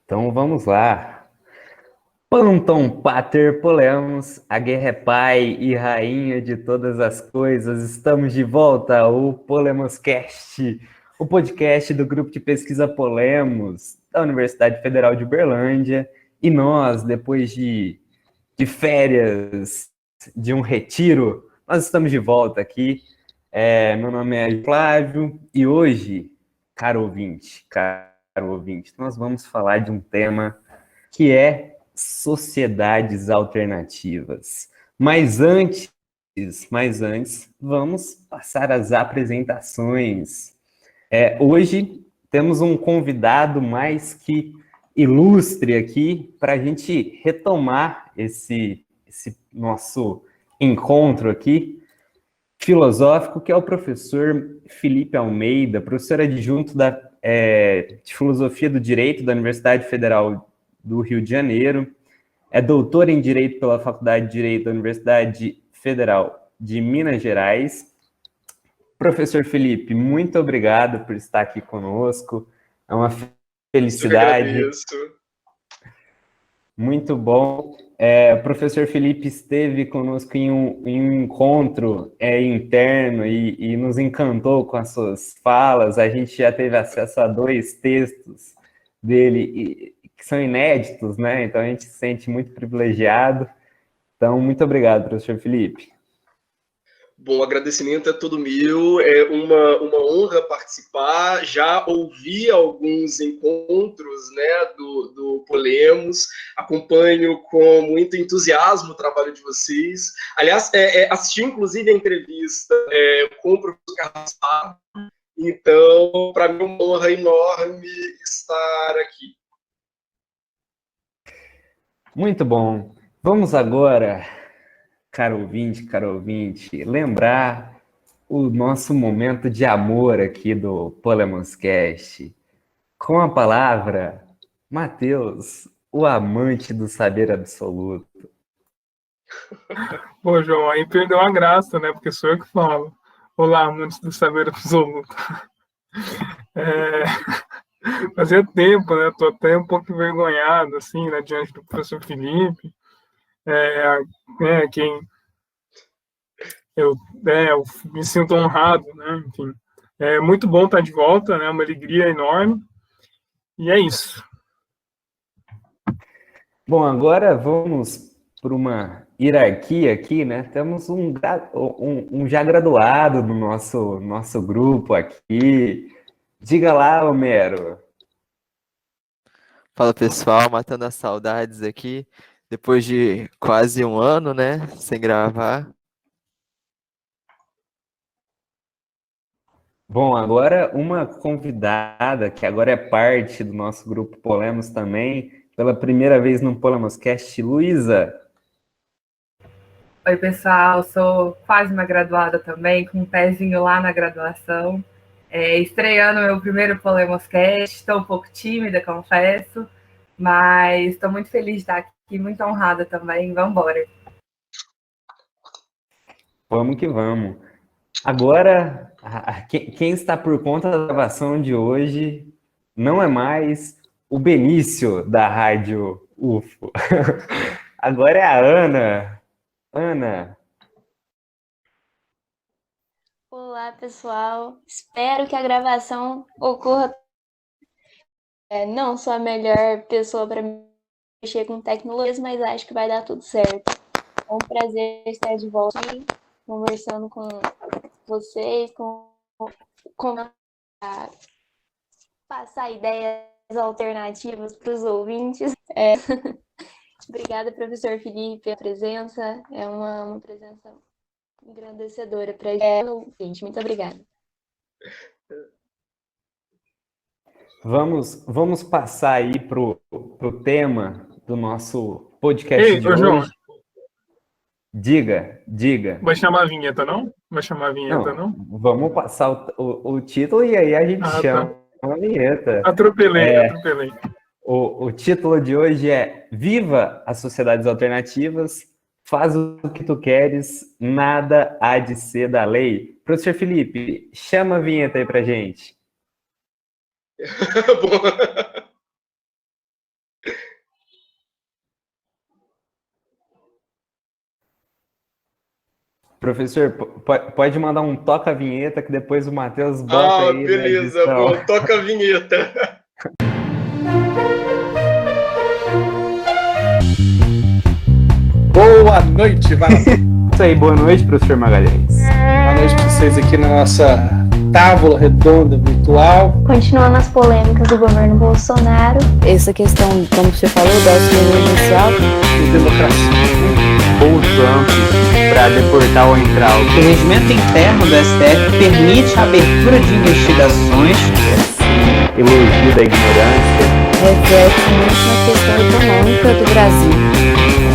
Então vamos lá. Panton Pater Polemos, a guerra é pai e rainha de todas as coisas. Estamos de volta ao Polemoscast, o podcast do grupo de pesquisa Polemos da Universidade Federal de Uberlândia. E nós, depois de férias, de um retiro, nós estamos de volta aqui. Meu nome é Flávio e hoje, caro ouvinte, nós vamos falar de um tema que é sociedades alternativas. Mas antes, vamos passar as apresentações. Hoje temos um convidado mais que ilustre aqui para a gente retomar esse nosso encontro aqui filosófico, que é o professor Felipe Almeida, professor adjunto de Filosofia do Direito da Universidade Federal do Rio de Janeiro, é doutor em Direito pela Faculdade de Direito da Universidade Federal de Minas Gerais. Professor Felipe, muito obrigado por estar aqui conosco, é uma Eu que felicidade. agradeço. Muito bom. O professor Felipe esteve conosco em um encontro interno e nos encantou com as suas falas. A gente já teve acesso a 2 textos dele que são inéditos, né? Então a gente se sente muito privilegiado. Então, muito obrigado, professor Felipe. Bom, o agradecimento é todo meu, é uma honra participar. Já ouvi alguns encontros, né, do Polemos, acompanho com muito entusiasmo o trabalho de vocês. Aliás, assisti inclusive a entrevista com o professor Carlos Fábio, então, para mim é uma honra enorme estar aqui. Muito bom. Vamos agora, caro ouvinte, lembrar o nosso momento de amor aqui do Polemoscast. Com a palavra, Mateus, o amante do saber absoluto. Pô, João, aí perdeu a graça, né? Porque sou eu que falo. Olá, amantes do saber absoluto. É, fazia tempo, né? Tô até um pouco envergonhado, assim, né? Diante do professor Felipe. É, quem eu me sinto honrado, né? Enfim, é muito bom estar de volta, né? Uma alegria enorme. E é isso. Bom, agora vamos para uma hierarquia aqui, né? Temos um já graduado no nosso grupo aqui. Diga lá, Homero. Fala pessoal, matando as saudades aqui, depois de quase um ano, né, sem gravar. Bom, agora uma convidada que agora é parte do nosso grupo Polemos também, pela primeira vez no Polemoscast, Luísa. Oi, pessoal, sou quase uma graduada também, com um pezinho lá na graduação. Estreando meu primeiro Polemoscast, estou um pouco tímida, confesso, mas estou muito feliz de estar aqui, muito honrada também. Vamos embora. Vamos que vamos. Agora, quem está por conta da gravação de hoje não é mais o Benício da Rádio UFO. Agora é a Ana. Ana. Olá, pessoal. Espero que a gravação ocorra. Não sou a melhor pessoa para mexer com tecnologias, mas acho que vai dar tudo certo. É um prazer estar de volta aqui, conversando com vocês, com passar ideias alternativas para os ouvintes. Obrigada, professor Felipe, pela presença. É uma presença engrandecedora para a gente. Muito obrigada. Vamos passar aí pro tema do nosso podcast Ei, de ô, João, hoje. Diga. vai chamar a vinheta, não? Vai chamar a vinheta, não? Vamos passar o título e aí a gente chama tá. a vinheta. Atropelei. O título de hoje é Viva as Sociedades Alternativas, faz o que tu queres, nada há de ser da lei. Professor Felipe, chama a vinheta aí pra gente. Bom, Professor, pode mandar um toca-vinheta que depois o Matheus bota aí. Beleza, bom, toca a vinheta. Boa noite, Isso aí, boa noite, professor Magalhães. Boa noite para vocês aqui na nossa tábua redonda virtual. Continuando as polêmicas do governo Bolsonaro. Essa questão, como você falou, da auxílio emergencial. E democracia. Ou Trump para deportar o Entral. O regimento interno do STF permite a abertura de investigações. Elogio da ignorância. Reflete muito na questão econômica do Brasil.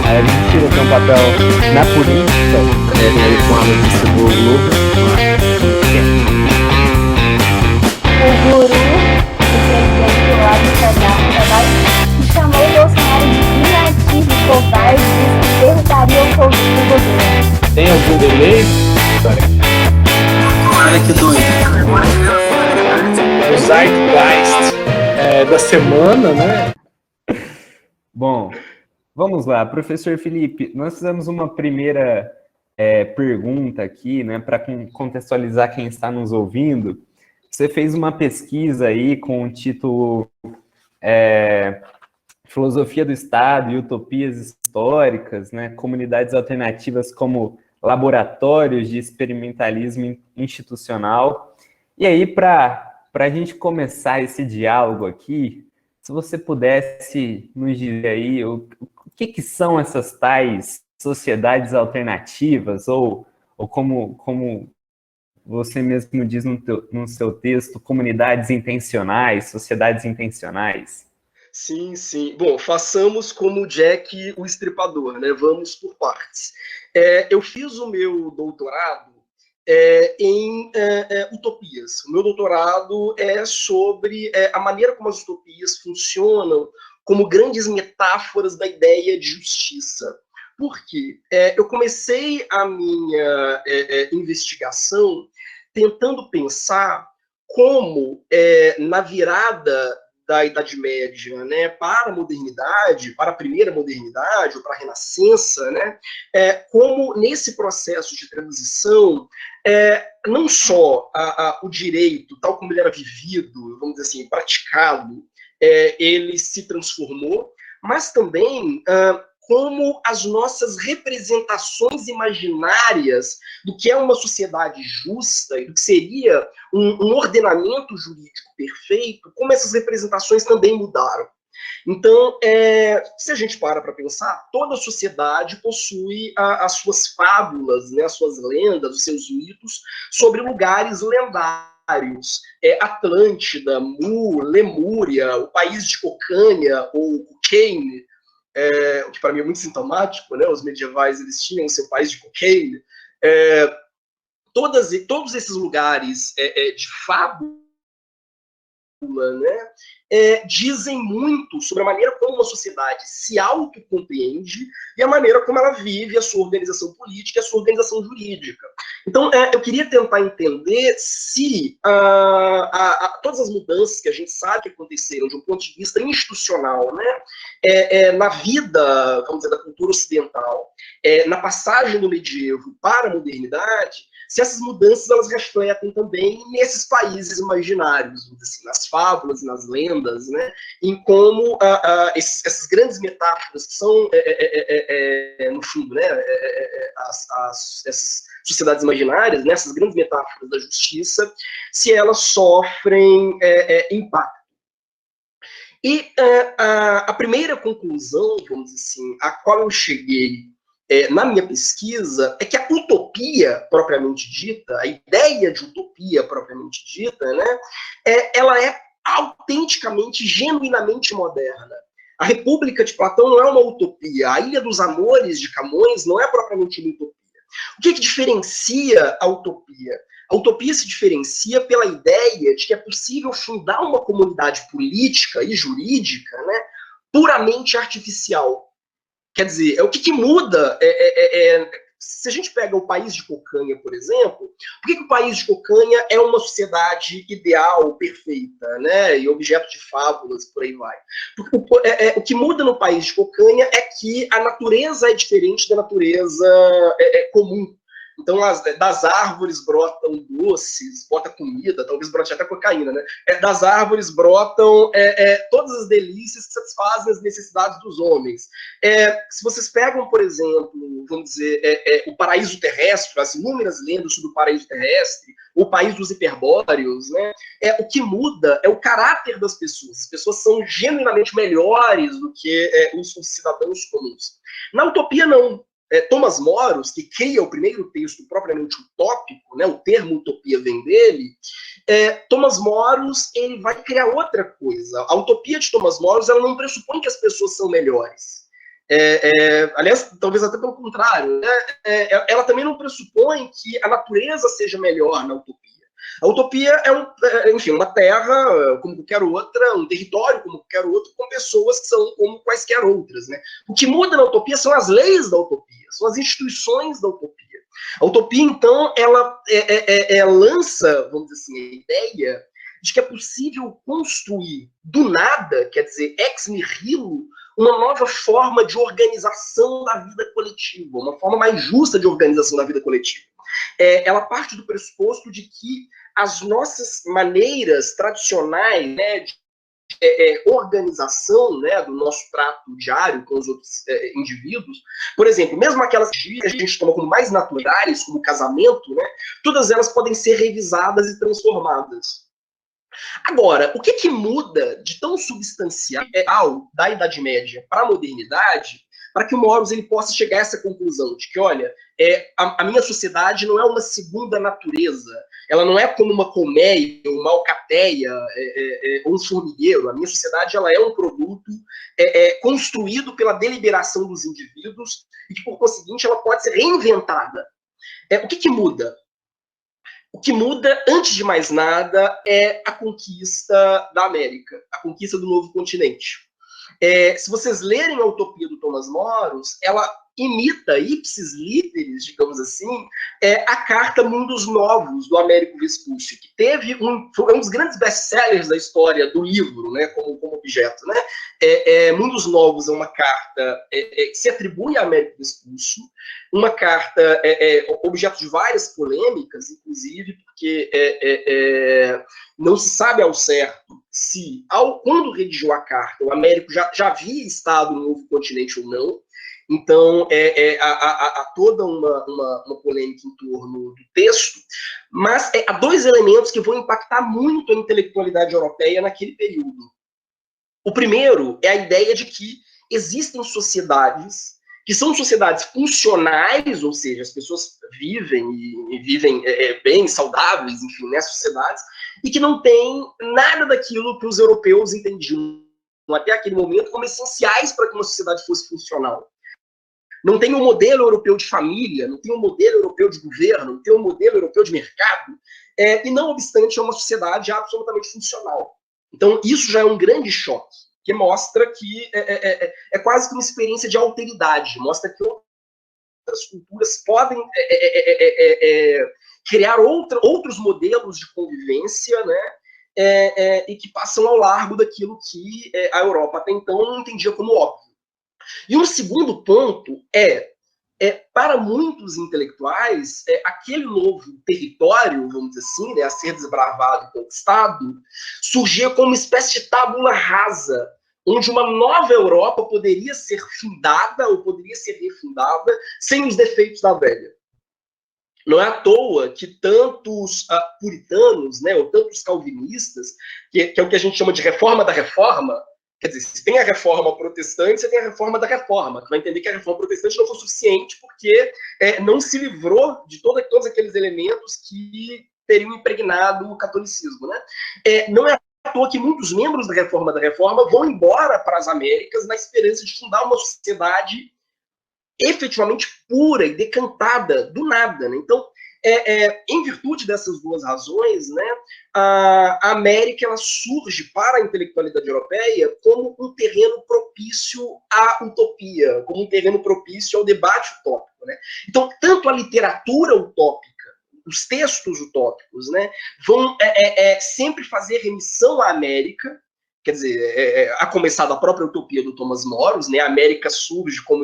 A mentira tem um papel na política. Com a notícia do Globo. O guru, o presidente lá do trabalho, que chamou o Bolsonaro de inativo e covarde, disse que derrotaria o governo. Tem algum delay? Olha que doido. O Zeitgeist da semana, né? Bom, vamos lá. Professor Felipe, nós fizemos uma primeira pergunta aqui, né, para contextualizar quem está nos ouvindo. Você fez uma pesquisa aí com o título Filosofia do Estado e Utopias Históricas, né, comunidades alternativas como laboratórios de experimentalismo institucional. E aí, para a gente começar esse diálogo aqui, se você pudesse nos dizer aí o que são essas tais sociedades alternativas, ou como você mesmo diz no seu texto, comunidades intencionais, sociedades intencionais. Sim, sim. Bom, façamos como Jack o Estripador, né? Vamos por partes. Eu fiz o meu doutorado em utopias. O meu doutorado é sobre a maneira como as utopias funcionam como grandes metáforas da ideia de justiça. Por quê? Eu comecei a minha investigação tentando pensar como, na virada da Idade Média, né, para a modernidade, para a primeira modernidade, ou para a Renascença, né, como nesse processo de transição, não só o direito, tal como ele era vivido, vamos dizer assim, praticado, ele se transformou, mas também como as nossas representações imaginárias do que é uma sociedade justa e do que seria um ordenamento jurídico perfeito, como essas representações também mudaram. Então, se a gente para pensar, toda sociedade possui as suas fábulas, né, as suas lendas, os seus mitos sobre lugares lendários. Atlântida, Mu, Lemúria, o país de Cocânia, ou Cocaine, o que para mim é muito sintomático, né? Os medievais eles tinham seu país de Cocaine. Todos esses lugares de fábula, né, dizem muito sobre a maneira como uma sociedade se autocompreende e a maneira como ela vive a sua organização política e a sua organização jurídica. Então, eu queria tentar entender se todas as mudanças que a gente sabe que aconteceram de um ponto de vista institucional, né, na vida, vamos dizer, da cultura ocidental, na passagem do medievo para a modernidade, se essas mudanças elas refletem também nesses países imaginários, assim, nas fábulas, nas lendas, né, em como essas grandes metáforas que são, no fundo, né, essas sociedades imaginárias, né, essas grandes metáforas da justiça, se elas sofrem impacto. E a primeira conclusão, vamos dizer assim, a qual eu cheguei na minha pesquisa, é que a utopia propriamente dita, a ideia de utopia propriamente dita, né, ela é autenticamente, genuinamente moderna. A República de Platão não é uma utopia, a Ilha dos Amores de Camões não é propriamente uma utopia. O que diferencia a utopia? A utopia se diferencia pela ideia de que é possível fundar uma comunidade política e jurídica, né, puramente artificial. Quer dizer, o que muda se a gente pega o país de Cocanha, por exemplo, por que o país de Cocanha é uma sociedade ideal, perfeita, né, e objeto de fábulas, por aí vai? Porque o que muda no país de Cocanha é que a natureza é diferente da natureza comum. Então, das árvores brotam doces, brota comida, talvez brote até cocaína, né? Das árvores brotam todas as delícias que satisfazem as necessidades dos homens. Se vocês pegam, por exemplo, vamos dizer, o paraíso terrestre, as inúmeras lendas sobre o paraíso terrestre, o país dos hiperbóreos, né? O que muda é o caráter das pessoas. As pessoas são genuinamente melhores do que os cidadãos comuns. Na utopia, não. Thomas Moros, que cria o primeiro texto propriamente utópico, né, o termo utopia vem dele, Thomas Moros ele vai criar outra coisa. A utopia de Thomas Moros ela não pressupõe que as pessoas são melhores. Aliás, talvez até pelo contrário, né? Ela também não pressupõe que a natureza seja melhor na utopia. A utopia enfim, uma terra como qualquer outra, um território como qualquer outro, com pessoas que são como quaisquer outras, né? O que muda na utopia são as leis da utopia, são as instituições da utopia. A utopia, então, ela lança, vamos dizer assim, a ideia de que é possível construir do nada, quer dizer, ex nihilo, uma nova forma de organização da vida coletiva, uma forma mais justa de organização da vida coletiva. Ela parte do pressuposto de que as nossas maneiras tradicionais, né, de organização, né, do nosso trato diário com os outros indivíduos, por exemplo, mesmo aquelas que a gente toma como mais naturais, como casamento, né, todas elas podem ser revisadas e transformadas. Agora, o que muda de tão substancial da Idade Média para a modernidade, para que o Moros ele possa chegar a essa conclusão de que, olha, a minha sociedade não é uma segunda natureza, ela não é como uma colmeia, uma alcateia, ou um formigueiro. A minha sociedade ela é um produto construído pela deliberação dos indivíduos e que, por conseguinte, ela pode ser reinventada. O que muda? O que muda, antes de mais nada, é a conquista da América, a conquista do novo continente. Se vocês lerem a Utopia do Thomas Moros, ela imita, ipsis literis, digamos assim, a Carta Mundos Novos, do Américo Vespúcio, que teve foi um dos grandes best-sellers da história do livro, né, como objeto. Né? Mundos Novos é uma carta que se atribui a Américo Vespúcio, uma carta objeto de várias polêmicas, inclusive porque não se sabe ao certo se, quando redigiu a carta, o Américo já havia estado no novo continente ou não. Então, há toda uma polêmica em torno do texto, mas há dois elementos que vão impactar muito a intelectualidade europeia naquele período. O primeiro é a ideia de que existem sociedades que são sociedades funcionais, ou seja, as pessoas vivem e vivem bem, saudáveis, enfim, nessas sociedades, e que não tem nada daquilo que os europeus entendiam até aquele momento como essenciais para que uma sociedade fosse funcional. Não tem um modelo europeu de família, não tem um modelo europeu de governo, não tem um modelo europeu de mercado, e não obstante é uma sociedade absolutamente funcional. Então isso já é um grande choque, que mostra que é quase que uma experiência de alteridade, mostra que outras culturas podem criar outros modelos de convivência, né, e que passam ao largo daquilo que a Europa até então não entendia como óbvio. E um segundo ponto para muitos intelectuais, aquele novo território, vamos dizer assim, né, a ser desbravado e conquistado, surgia como uma espécie de tábula rasa, onde uma nova Europa poderia ser fundada ou poderia ser refundada sem os defeitos da velha. Não é à toa que tantos puritanos, né, ou tantos calvinistas, que é o que a gente chama de reforma da reforma, quer dizer, se tem a reforma protestante, você tem a reforma da reforma, que vai entender que a reforma protestante não foi suficiente porque não se livrou de todos aqueles elementos que teriam impregnado o catolicismo. Né? Não é à toa que muitos membros da reforma vão embora para as Américas na esperança de fundar uma sociedade efetivamente pura e decantada do nada. Né? Então, em virtude dessas duas razões, né, a América ela surge para a intelectualidade europeia como um terreno propício à utopia, como um terreno propício ao debate utópico. Né? Então, tanto a literatura utópica, os textos utópicos, né, vão sempre fazer remissão à América. Quer dizer, a começar da própria utopia do Thomas Moros, né, a América surge como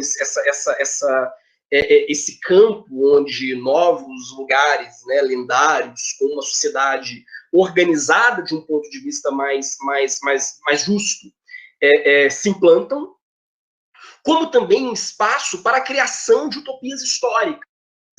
esse campo onde novos lugares, né, lendários, com uma sociedade organizada de um ponto de vista mais justo, se implantam, como também um espaço para a criação de utopias históricas,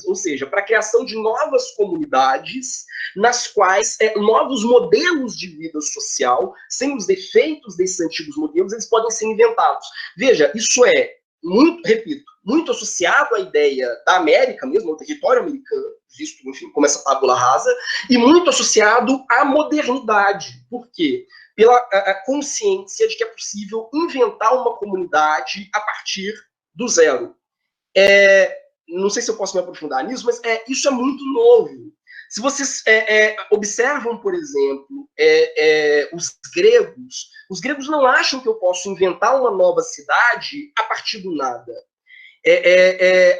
ou seja, para a criação de novas comunidades nas quais novos modelos de vida social, sem os defeitos desses antigos modelos, eles podem ser inventados. Veja, isso é muito, repito, muito associado à ideia da América mesmo, ao território americano, visto, enfim, como essa tábula rasa, e muito associado à modernidade. Por quê? Pela consciência de que é possível inventar uma comunidade a partir do zero. Não sei se eu posso me aprofundar nisso, mas isso é muito novo. Se vocês observam, por exemplo, os gregos não acham que eu posso inventar uma nova cidade a partir do nada.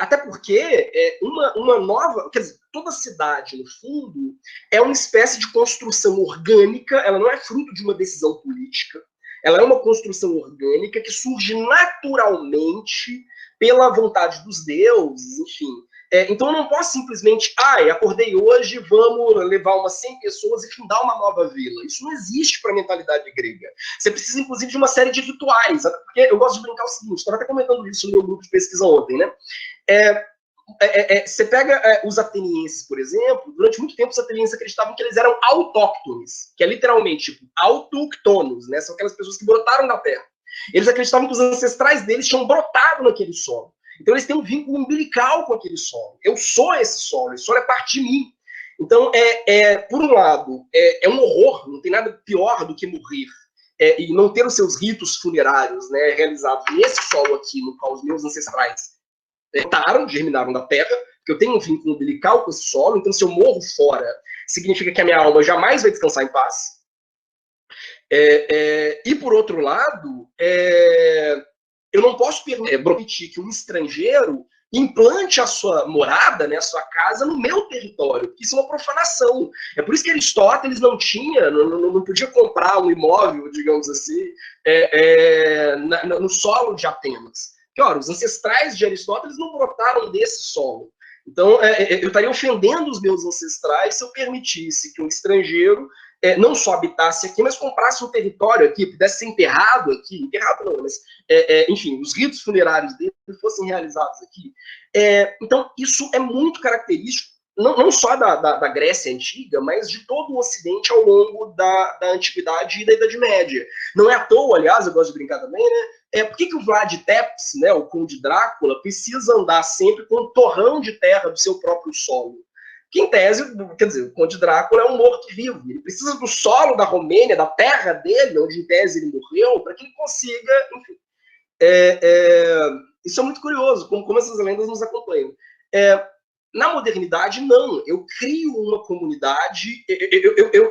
Até porque uma nova... Quer dizer, toda cidade, no fundo, é uma espécie de construção orgânica, ela não é fruto de uma decisão política, ela é uma construção orgânica que surge naturalmente pela vontade dos deuses, enfim. Então eu não posso simplesmente, acordei hoje, vamos levar umas 100 pessoas e fundar uma nova vila. Isso não existe para a mentalidade grega. Você precisa, inclusive, de uma série de rituais, porque eu gosto de brincar o seguinte, estava até comentando isso no meu grupo de pesquisa ontem, né? Você pega os atenienses, por exemplo, durante muito tempo os atenienses acreditavam que eles eram autóctones, que é literalmente tipo, autoctonos, né? São aquelas pessoas que brotaram da terra. Eles acreditavam que os ancestrais deles tinham brotado naquele solo. Então eles têm um vínculo umbilical com aquele solo. Eu sou esse solo é parte de mim. Então, por um lado, é um horror, não tem nada pior do que morrer e não ter os seus ritos funerários, né, realizados nesse solo aqui, no qual os meus ancestrais germinaram da terra, porque eu tenho um vínculo umbilical com esse solo, então se eu morro fora, significa que a minha alma jamais vai descansar em paz. E por outro lado, eu não posso permitir que um estrangeiro implante a sua morada, né, a sua casa no meu território. Isso é uma profanação. É por isso que Aristóteles não podia comprar um imóvel, digamos assim, no solo de Atenas. Porque, ora, os ancestrais de Aristóteles não brotaram desse solo. Então, eu estaria ofendendo os meus ancestrais se eu permitisse que um estrangeiro não só habitasse aqui, mas comprasse um território aqui, pudesse ser enterrado aqui, enterrado não, mas, enfim, os ritos funerários dele fossem realizados aqui. Então, isso é muito característico, não só da Grécia Antiga, mas de todo o Ocidente ao longo da Antiguidade e da Idade Média. Não é à toa, aliás, eu gosto de brincar também, né? Por que o Vlad Tepes, né, o Conde Drácula, precisa andar sempre com um torrão de terra do seu próprio solo? Que, em tese, quer dizer, o Conde Drácula é um morto-vivo. Ele precisa do solo da Romênia, da terra dele, onde, em tese, ele morreu, para que ele consiga, enfim. Isso é muito curioso, como essas lendas nos acompanham. Na modernidade, não. Eu crio uma comunidade,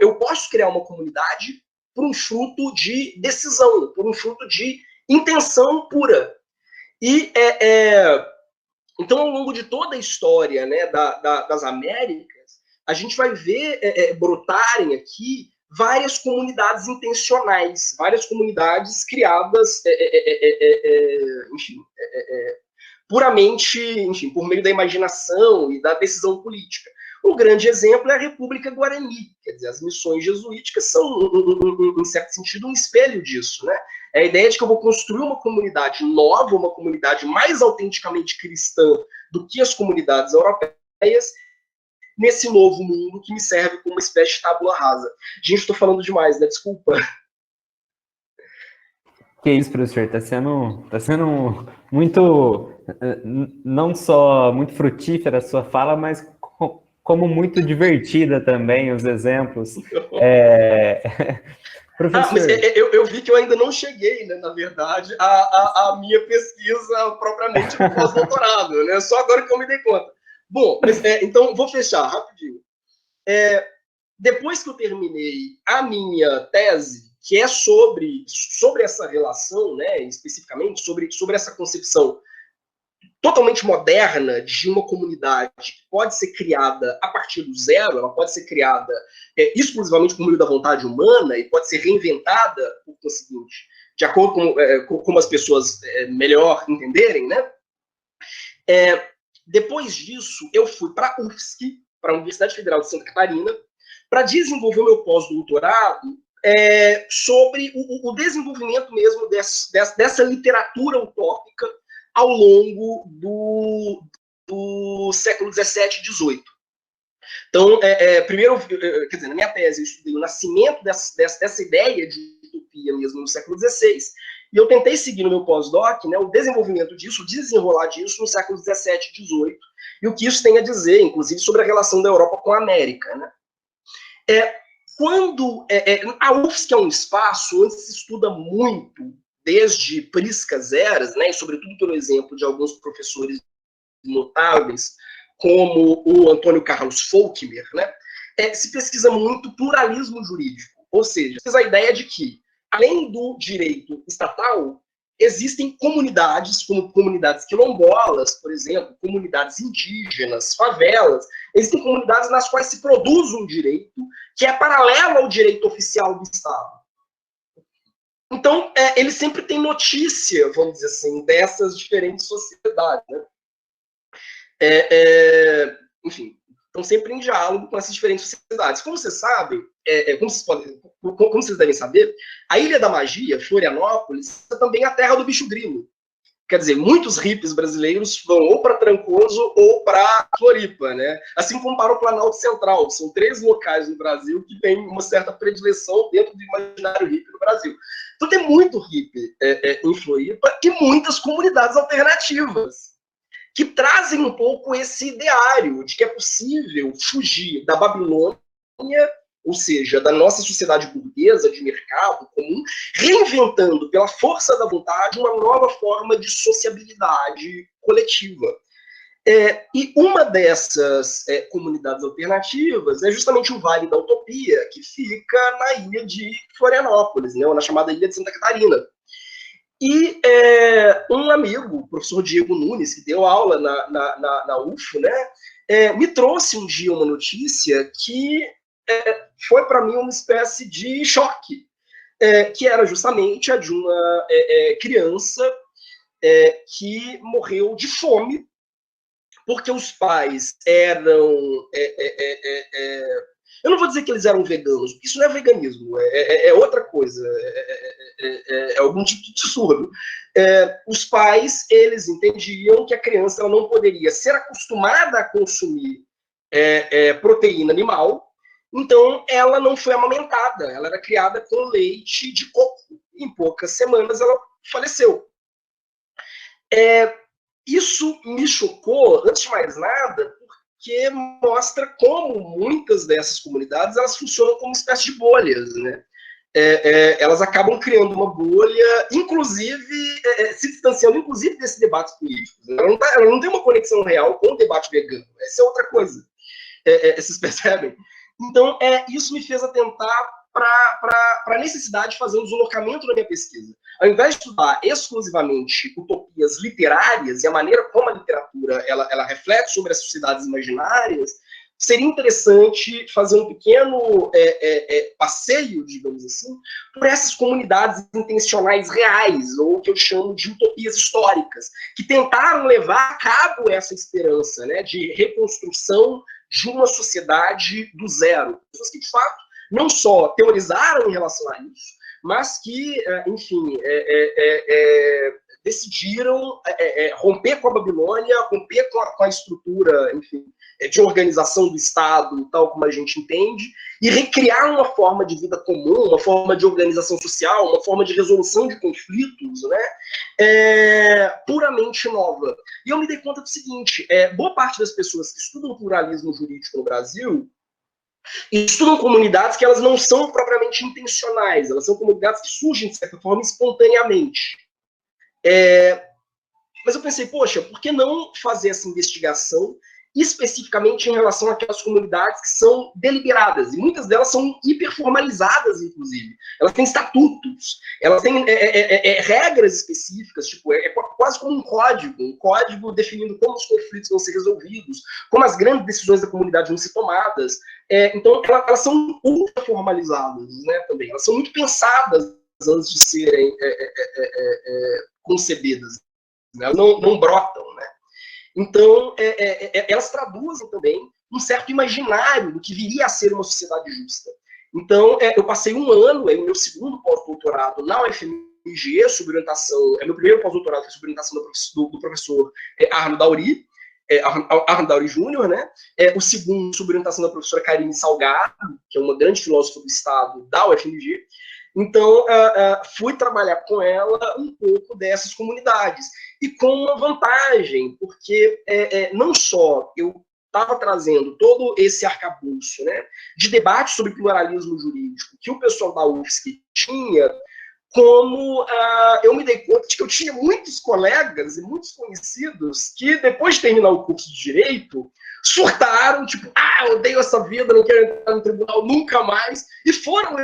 eu posso criar uma comunidade por um fruto de decisão, por um fruto de intenção pura. E então, ao longo de toda a história, né, das Américas, a gente vai ver brotarem aqui várias comunidades intencionais, várias comunidades criadas, enfim, puramente, enfim, por meio da imaginação e da decisão política. Um grande exemplo é a República Guarani, quer dizer, as missões jesuíticas são, em certo sentido, um espelho disso, né? É a ideia de que eu vou construir uma comunidade nova, uma comunidade mais autenticamente cristã do que as comunidades europeias, nesse novo mundo que me serve como uma espécie de tábula rasa. Gente, estou falando demais, né? Desculpa. Que isso, professor, tá sendo muito, não só muito frutífera a sua fala, mas como muito divertida também, os exemplos. Professor... mas eu vi que eu ainda não cheguei, né, na verdade, a minha pesquisa propriamente no pós-doutorado, né? Só agora que eu me dei conta. Bom, mas, então vou fechar rapidinho. Depois que eu terminei a minha tese, que é sobre essa relação, né, especificamente, sobre essa concepção totalmente moderna de uma comunidade que pode ser criada a partir do zero, ela pode ser criada exclusivamente por meio da vontade humana e pode ser reinventada, por conseguinte, de acordo com como as pessoas melhor entenderem, né? Depois disso, eu fui para a UFSC, para a Universidade Federal de Santa Catarina, para desenvolver o meu pós-doutorado sobre o desenvolvimento mesmo dessa literatura utópica ao longo do século XVII e XVIII. Então, primeiro, quer dizer, na minha tese, eu estudei o nascimento dessa ideia de utopia mesmo no século XVI, e eu tentei seguir no meu pós-doc, né, o desenvolvimento disso, o desenrolar disso no século XVII e XVIII, e o que isso tem a dizer, inclusive, sobre a relação da Europa com a América. Né? A UFSC é um espaço onde se estuda muito, desde priscas eras, né, e sobretudo pelo exemplo de alguns professores notáveis, como o Antônio Carlos Folkmer, né, se pesquisa muito pluralismo jurídico, ou seja, a ideia de que, além do direito estatal, existem comunidades, como comunidades quilombolas, por exemplo, comunidades indígenas, favelas, existem comunidades nas quais se produz um direito que é paralelo ao direito oficial do Estado. Então, ele sempre tem notícia, vamos dizer assim, dessas diferentes sociedades. Né? Enfim, estão sempre em diálogo com essas diferentes sociedades. Como vocês sabem, como vocês devem saber, a Ilha da Magia, Florianópolis, é também a terra do bicho grilo. Quer dizer, muitos hippies brasileiros vão ou para Trancoso ou para Floripa, né? Assim como para o Planalto Central. São 3 locais no Brasil que têm uma certa predileção dentro do imaginário hippie no Brasil. Então tem muito hippie em Floripa e muitas comunidades alternativas que trazem um pouco esse ideário de que é possível fugir da Babilônia, ou seja, da nossa sociedade burguesa, de mercado comum, reinventando pela força da vontade uma nova forma de sociabilidade coletiva. E uma dessas comunidades alternativas é justamente o Vale da Utopia, que fica na ilha de Florianópolis, né, ou na chamada Ilha de Santa Catarina. E um amigo, o professor Diego Nunes, que deu aula na UFO, né, me trouxe um dia uma notícia que foi para mim uma espécie de choque, que era justamente a de uma criança que morreu de fome, porque os pais eram... eu não vou dizer que eles eram veganos, porque isso não é veganismo, é outra coisa, é algum tipo de absurdo. Os pais, eles entendiam que a criança ela não poderia ser acostumada a consumir proteína animal, então ela não foi amamentada, ela era criada com leite de coco. Em poucas semanas ela faleceu. Isso me chocou, antes de mais nada, porque mostra como muitas dessas comunidades elas funcionam como uma espécie de bolhas, né? Elas acabam criando uma bolha, inclusive se distanciando, inclusive, desses debates políticos. Ela não tem uma conexão real com o debate vegano. Essa é outra coisa. Vocês percebem? Então, isso me fez atentar para a necessidade de fazer um deslocamento na minha pesquisa. Ao invés de estudar exclusivamente utopias literárias e a maneira como a literatura ela reflete sobre as sociedades imaginárias, seria interessante fazer um pequeno passeio, digamos assim, por essas comunidades intencionais reais, ou que eu chamo de utopias históricas, que tentaram levar a cabo essa esperança, né, de reconstrução de uma sociedade do zero. Pessoas que, de fato, não só teorizaram em relação a isso, mas que, enfim, decidiram romper com a Babilônia, romper com a estrutura, enfim, de organização do Estado, tal como a gente entende, e recriar uma forma de vida comum, uma forma de organização social, uma forma de resolução de conflitos, né, puramente nova. E eu me dei conta do seguinte, boa parte das pessoas que estudam pluralismo jurídico no Brasil estudam comunidades que elas não são propriamente intencionais, elas são comunidades que surgem, de certa forma, espontaneamente. Mas eu pensei, poxa, por que não fazer essa investigação especificamente em relação àquelas comunidades que são deliberadas, e muitas delas são hiperformalizadas, inclusive. Elas têm estatutos, elas têm regras específicas, tipo, quase como um código definindo como os conflitos vão ser resolvidos, como as grandes decisões da comunidade vão ser tomadas. Então, elas são ultra formalizadas, né, também. Elas são muito pensadas antes de serem concebidas. Né? Elas não brotam, né? Então, elas traduzem também um certo imaginário do que viria a ser uma sociedade justa. Então, eu passei um ano, o meu segundo pós-doutorado na UFMG, sob orientação, meu primeiro pós-doutorado foi sob orientação do professor Arno Dauri, Arno Dauri Júnior, né? O segundo, sob orientação da professora Karine Salgado, que é uma grande filósofa do Estado da UFMG. Então, fui trabalhar com ela um pouco dessas comunidades. E com uma vantagem, porque não só eu estava trazendo todo esse arcabouço, né, de debate sobre pluralismo jurídico que o pessoal da UFSC tinha, como eu me dei conta de que eu tinha muitos colegas e muitos conhecidos que, depois de terminar o curso de Direito, surtaram, tipo, eu odeio essa vida, não quero entrar no tribunal nunca mais, e foram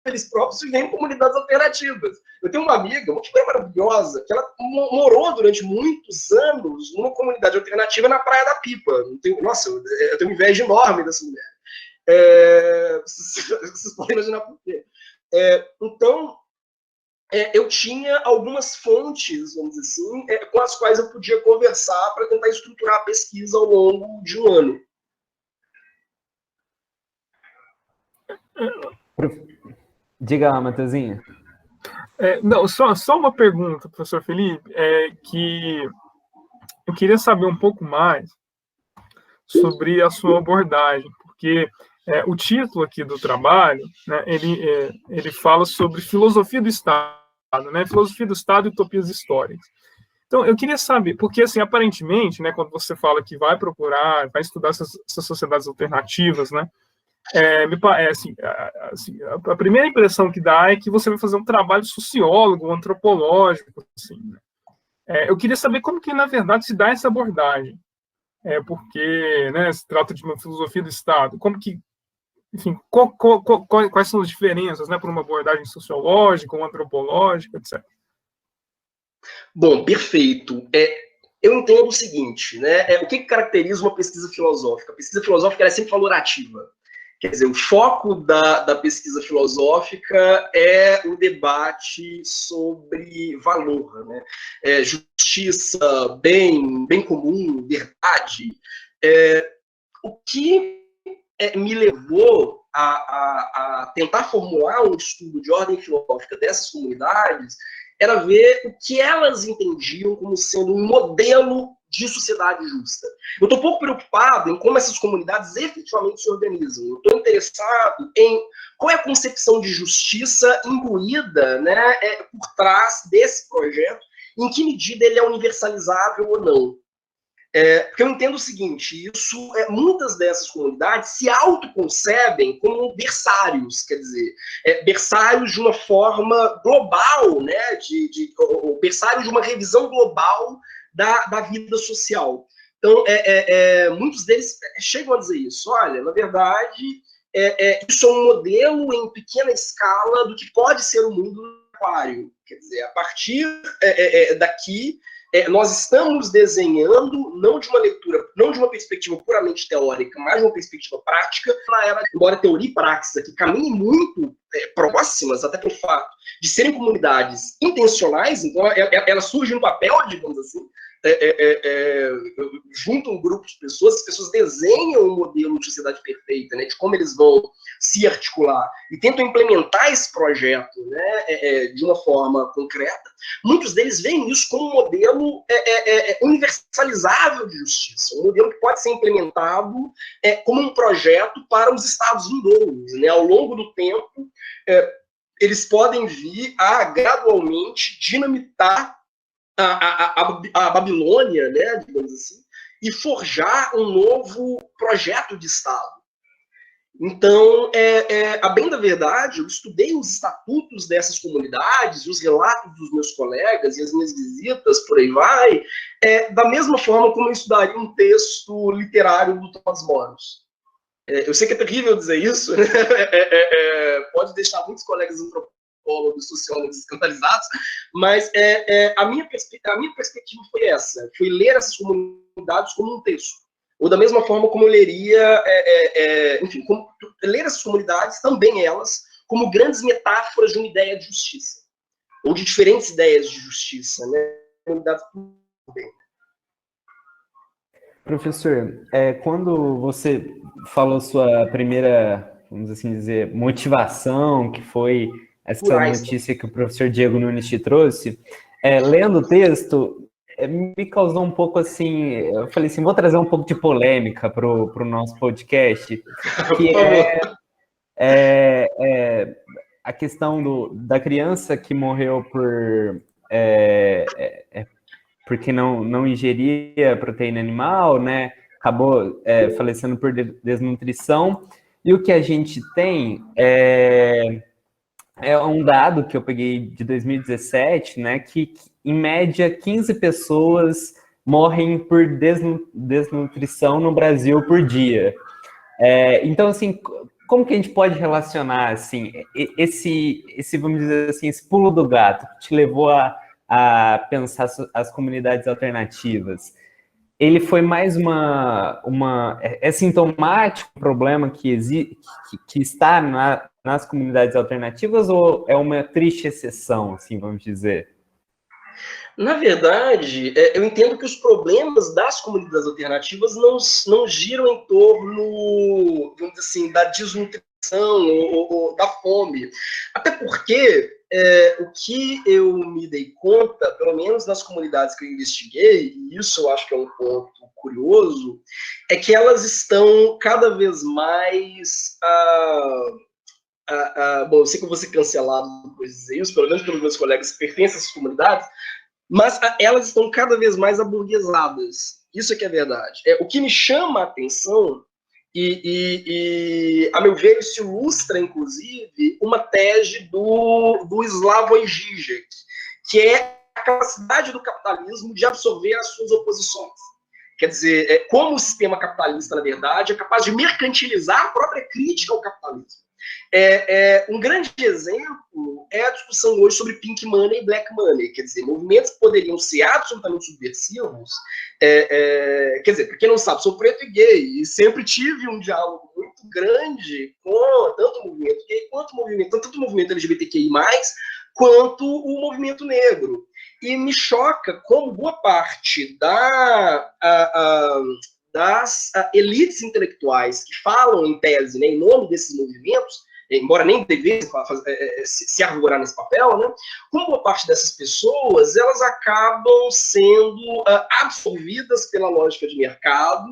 eles próprios vivendo em comunidades alternativas. Eu tenho uma amiga, uma figura maravilhosa, que ela morou durante muitos anos numa comunidade alternativa na Praia da Pipa. Nossa, eu tenho uma inveja enorme dessa mulher. Vocês podem imaginar por quê. Então, eu tinha algumas fontes, vamos dizer assim, com as quais eu podia conversar para tentar estruturar a pesquisa ao longo de um ano. Diga lá, Matheusinho. Não, só uma pergunta, professor Felipe, que eu queria saber um pouco mais sobre a sua abordagem, porque o título aqui do trabalho, né, ele fala sobre filosofia do Estado, né, filosofia do Estado e utopias históricas. Então, eu queria saber, porque, assim, aparentemente, né, quando você fala que vai estudar essas sociedades alternativas, né, me parece, a primeira impressão que dá é que você vai fazer um trabalho sociólogo, antropológico, assim, né? Eu queria saber como que, na verdade, se dá essa abordagem, porque, né, se trata de uma filosofia do Estado, como que, enfim, quais são as diferenças, né, por uma abordagem sociológica ou antropológica, etc. Bom, perfeito. Eu entendo o seguinte, né, o que caracteriza uma pesquisa filosófica? A pesquisa filosófica ela é sempre valorativa. Quer dizer, o foco da pesquisa filosófica é o debate sobre valor, né? Justiça, bem comum, verdade. O que me levou a tentar formular um estudo de ordem filosófica dessas comunidades era ver o que elas entendiam como sendo um modelo de sociedade justa. Eu estou pouco preocupado em como essas comunidades efetivamente se organizam. Eu estou interessado em qual é a concepção de justiça imbuída, né, por trás desse projeto, em que medida ele é universalizável ou não. Porque eu entendo o seguinte, muitas dessas comunidades se autoconcebem como berçários, quer dizer, berçários de uma forma global, né, berçários de uma revisão global da vida social. Então, muitos deles chegam a dizer isso. Olha, na verdade, isso é um modelo em pequena escala do que pode ser o mundo do aquário. Quer dizer, a partir daqui, nós estamos desenhando, não de uma perspectiva puramente teórica, mas de uma perspectiva prática, embora teoria e praxis aqui caminhem muito próximas, até pelo fato de serem comunidades intencionais, então elas surgem no papel, digamos assim, juntam um grupo de pessoas, as pessoas desenham um modelo de sociedade perfeita, né, de como eles vão se articular e tentam implementar esse projeto, né, de uma forma concreta. Muitos deles veem isso como um modelo universalizável de justiça, um modelo que pode ser implementado como um projeto para os estados vindouros, né, ao longo do tempo. Eles podem vir a gradualmente dinamitar a Babilônia, né, digamos assim, e forjar um novo projeto de Estado. Então, a bem da verdade, eu estudei os estatutos dessas comunidades, os relatos dos meus colegas e as minhas visitas, por aí vai, da mesma forma como eu estudaria um texto literário do Tomás Moros. Eu sei que é terrível dizer isso, né? Pode deixar muitos colegas antropólogos, sociólogos escandalizados, mas a minha perspectiva foi essa, foi ler essas comunidades como um texto. Ou da mesma forma como eu leria, enfim, ler essas comunidades, também elas, como grandes metáforas de uma ideia de justiça, ou de diferentes ideias de justiça, né? Comunidades também. Professor, quando você falou sua primeira, vamos assim dizer, motivação, que foi essa notícia que o professor Diego Nunes te trouxe, lendo o texto, me causou um pouco assim, eu falei assim, vou trazer um pouco de polêmica para o nosso podcast, que é a questão da criança que morreu porque não ingeria proteína animal, né? Acabou falecendo por desnutrição. E o que a gente tem é um dado que eu peguei de 2017, né? Que em média 15 pessoas morrem por desnutrição no Brasil por dia. Então, assim, como que a gente pode relacionar assim esse vamos dizer assim, esse pulo do gato que te levou a pensar as comunidades alternativas? Ele foi mais é sintomático o problema que está nas comunidades alternativas, ou é uma triste exceção, assim, vamos dizer? Na verdade, eu entendo que os problemas das comunidades alternativas não giram em torno, vamos dizer assim, da desnutrição ou da fome. Até porque o que eu me dei conta, pelo menos nas comunidades que eu investiguei, e isso eu acho que é um ponto curioso, é que elas estão cada vez mais... bom, eu sei que eu vou ser cancelado depois de dizer isso, pelo menos pelos meus colegas que pertencem a essas comunidades, mas elas estão cada vez mais aburguesadas. Isso é que é verdade. O que me chama a atenção, e a meu ver, isso ilustra, inclusive, uma tese do Slavoj Žižek, que é a capacidade do capitalismo de absorver as suas oposições. Quer dizer, como o sistema capitalista, na verdade, é capaz de mercantilizar a própria crítica ao capitalismo. Um grande exemplo é a discussão hoje sobre pink money e black money, quer dizer, movimentos que poderiam ser absolutamente subversivos. Quer dizer, para quem não sabe, sou preto e gay, e sempre tive um diálogo muito grande com tanto o movimento gay quanto o movimento, tanto o movimento LGBTQI+, quanto o movimento negro. E me choca como boa parte das elites intelectuais que falam, em tese, né, em nome desses movimentos, embora nem devessem se arvorar nesse papel, né, como boa parte dessas pessoas, elas acabam sendo absorvidas pela lógica de mercado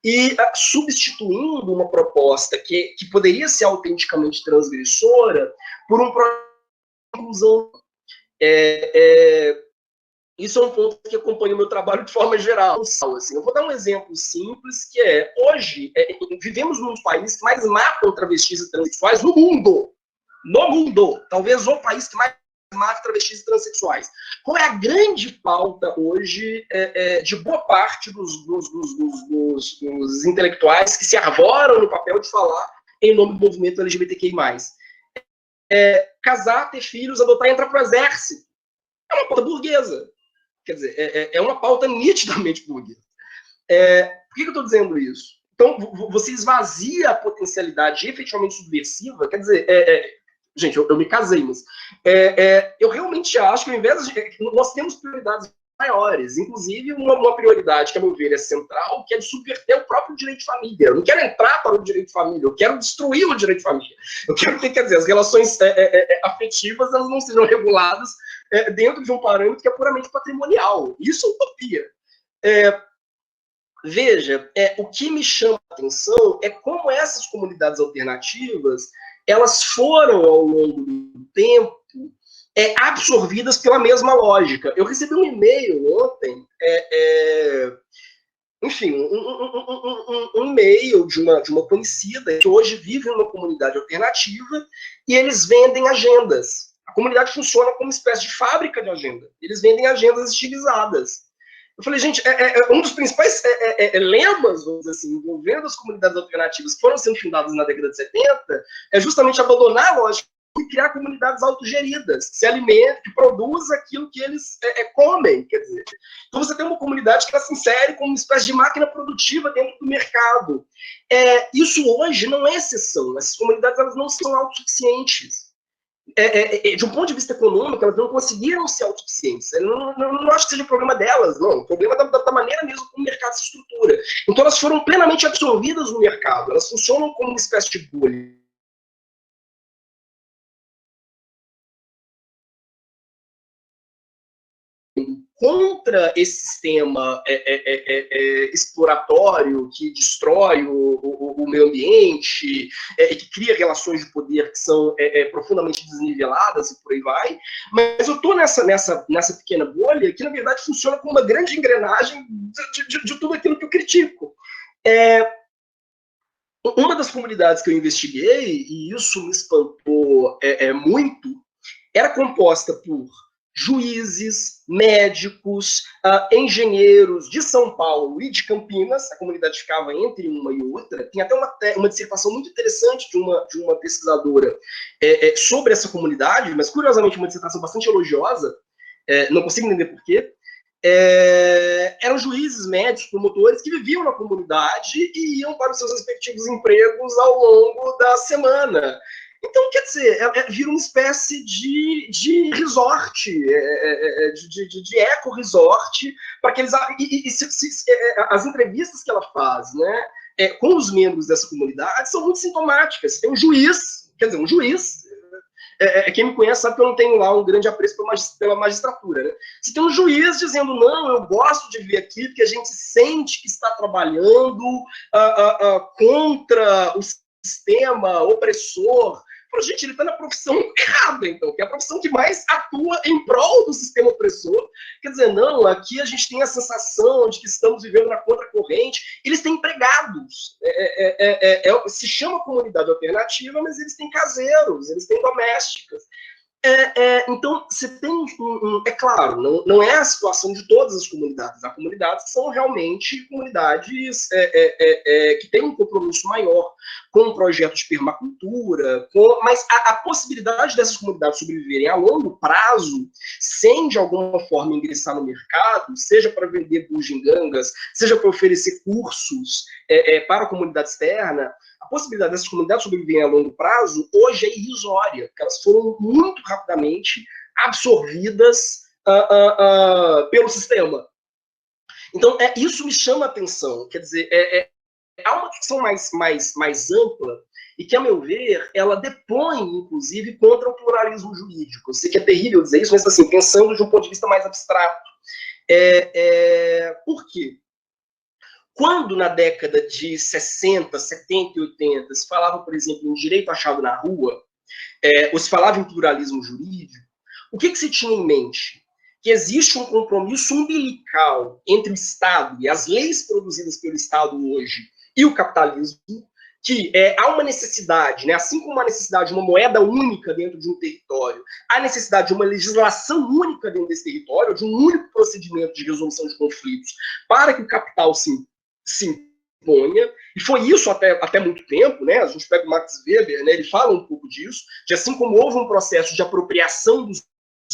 e substituindo uma proposta que poderia ser autenticamente transgressora por um projeto de inclusão. Isso é um ponto que acompanha o meu trabalho de forma geral. Assim, eu vou dar um exemplo simples, que hoje, vivemos num dos países que mais matam travestis e transexuais no mundo. No mundo! Talvez o país que mais mata travestis e transexuais. Qual é a grande pauta hoje de boa parte dos intelectuais que se arvoram no papel de falar em nome do movimento LGBTQI+? Casar, ter filhos, adotar e entrar para o exército. É uma pauta burguesa. Quer dizer, é uma pauta nitidamente burguesa. Por que eu estou dizendo isso? Então, você esvazia a potencialidade efetivamente subversiva, quer dizer, gente, eu me casei, mas eu realmente acho que ao invés de... Nós temos prioridades maiores, inclusive uma prioridade que, a meu ver, é central, que é de subverter o próprio direito de família. Eu não quero entrar para o direito de família, eu quero destruir o direito de família. Eu quero que, quer dizer, as relações afetivas elas não sejam reguladas dentro de um parâmetro que é puramente patrimonial. Isso é utopia. Veja, o que me chama a atenção é como essas comunidades alternativas elas foram, ao longo do tempo, absorvidas pela mesma lógica. Eu recebi um e-mail ontem, enfim, um e-mail de uma conhecida que hoje vive numa comunidade alternativa e eles vendem agendas. A comunidade funciona como uma espécie de fábrica de agenda. Eles vendem agendas estilizadas. Eu falei, gente, um dos principais lemas, vamos dizer assim, envolvendo as comunidades alternativas que foram sendo fundadas na década de 70, é justamente abandonar a lógica e criar comunidades autogeridas, que se alimentam, que produzem aquilo que eles comem, quer dizer. Então você tem uma comunidade que ela se insere como uma espécie de máquina produtiva dentro do mercado. Isso hoje não é exceção. Essas comunidades elas não são autossuficientes. de um ponto de vista econômico, elas não conseguiram ser autossuficientes. Não acho que seja problema delas, não. O problema é da maneira mesmo como o mercado se estrutura. Então, elas foram plenamente absorvidas no mercado. Elas funcionam como uma espécie de bolha. Contra esse sistema exploratório que destrói o meio ambiente, que cria relações de poder que são profundamente desniveladas e por aí vai. Mas eu estou nessa pequena bolha que, na verdade, funciona como uma grande engrenagem de tudo aquilo que eu critico. Uma das comunidades que eu investiguei, e isso me espantou muito, era composta por juízes, médicos, engenheiros de São Paulo e de Campinas. A comunidade ficava entre uma e outra. Tem até uma dissertação muito interessante de uma pesquisadora sobre essa comunidade, mas curiosamente uma dissertação bastante elogiosa, não consigo entender por quê. Eram juízes, médicos, promotores que viviam na comunidade e iam para os seus respectivos empregos ao longo da semana. Então, quer dizer, vira uma espécie de resort, de eco-resort, para aqueles. As entrevistas que ela faz, né, com os membros dessa comunidade são muito sintomáticas. Tem um juiz, quem me conhece sabe que eu não tenho lá um grande apreço pela magistratura, né? Se tem um juiz dizendo, não, eu gosto de vir aqui porque a gente sente que está trabalhando contra o sistema opressor. Gente, ele está na profissão errada, então, que é a profissão que mais atua em prol do sistema opressor. Quer dizer, não, aqui a gente tem a sensação de que estamos vivendo na contracorrente. Eles têm empregados. Se chama comunidade alternativa, mas eles têm caseiros, eles têm domésticas. Então, você tem é claro, não é a situação de todas as comunidades. Há comunidades que são realmente comunidades que têm um compromisso maior com o projeto de permacultura, mas a possibilidade dessas comunidades sobreviverem a longo prazo, sem de alguma forma ingressar no mercado, seja para vender bugigangas, seja para oferecer cursos para a comunidade externa, a possibilidade dessas comunidades sobreviverem a longo prazo hoje é irrisória, porque elas foram muito rapidamente absorvidas pelo sistema. Então, isso me chama a atenção. Quer dizer, há uma discussão mais ampla e que, a meu ver, ela depõe, inclusive, contra o pluralismo jurídico. Eu sei que é terrível dizer isso, mas, assim, pensando de um ponto de vista mais abstrato. Por quê? Quando, na década de 60, 70 e 80, se falava, por exemplo, em direito achado na rua, ou se falava em pluralismo jurídico, o que se tinha em mente? Que existe um compromisso umbilical entre o Estado e as leis produzidas pelo Estado hoje e o capitalismo, que há uma necessidade, né, assim como a necessidade de uma moeda única dentro de um território, há necessidade de uma legislação única dentro desse território, de um único procedimento de resolução de conflitos, para que o capital se imponha, e foi isso até muito tempo, né? A gente pega o Max Weber, né, ele fala um pouco disso, de assim como houve um processo de apropriação dos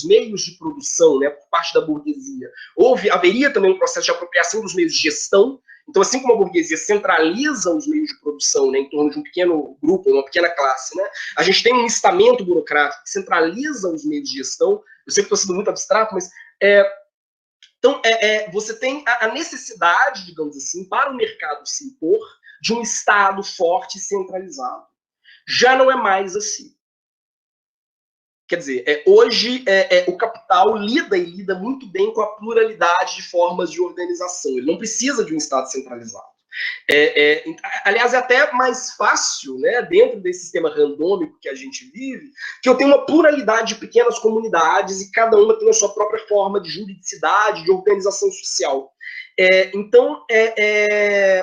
meios de produção, né, por parte da burguesia, haveria também um processo de apropriação dos meios de gestão. Então, assim como a burguesia centraliza os meios de produção, né, em torno de um pequeno grupo, uma pequena classe, né, a gente tem um estamento burocrático que centraliza os meios de gestão. Eu sei que estou sendo muito abstrato, mas então, você tem a necessidade, digamos assim, para o mercado se impor, de um Estado forte e centralizado. Já não é mais assim. Quer dizer, hoje o capital lida muito bem com a pluralidade de formas de organização. Ele não precisa de um Estado centralizado. Aliás, é até mais fácil, né, dentro desse sistema randômico que a gente vive, que eu tenho uma pluralidade de pequenas comunidades e cada uma tem a sua própria forma de juridicidade, de organização social. Então,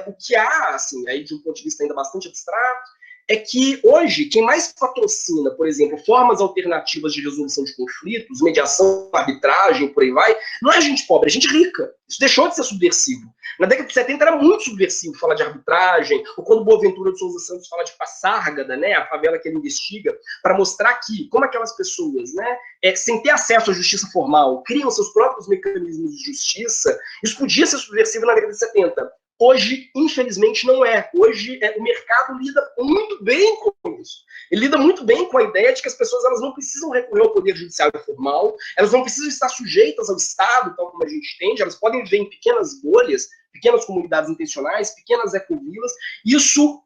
o que há, assim, aí de um ponto de vista ainda bastante abstrato, é que hoje, quem mais patrocina, por exemplo, formas alternativas de resolução de conflitos, mediação, arbitragem, por aí vai, não é gente pobre, é gente rica. Isso deixou de ser subversivo. Na década de 70 era muito subversivo falar de arbitragem, ou quando Boaventura de Souza Santos fala de Passárgada, né, a favela que ele investiga, para mostrar que, como aquelas pessoas, né, sem ter acesso à justiça formal, criam seus próprios mecanismos de justiça, isso podia ser subversivo na década de 70. Hoje, infelizmente, não é. Hoje, o mercado lida muito bem com isso. Ele lida muito bem com a ideia de que as pessoas elas não precisam recorrer ao poder judiciário formal, elas não precisam estar sujeitas ao Estado, tal como a gente entende, elas podem viver em pequenas bolhas, pequenas comunidades intencionais, pequenas ecovilas. Isso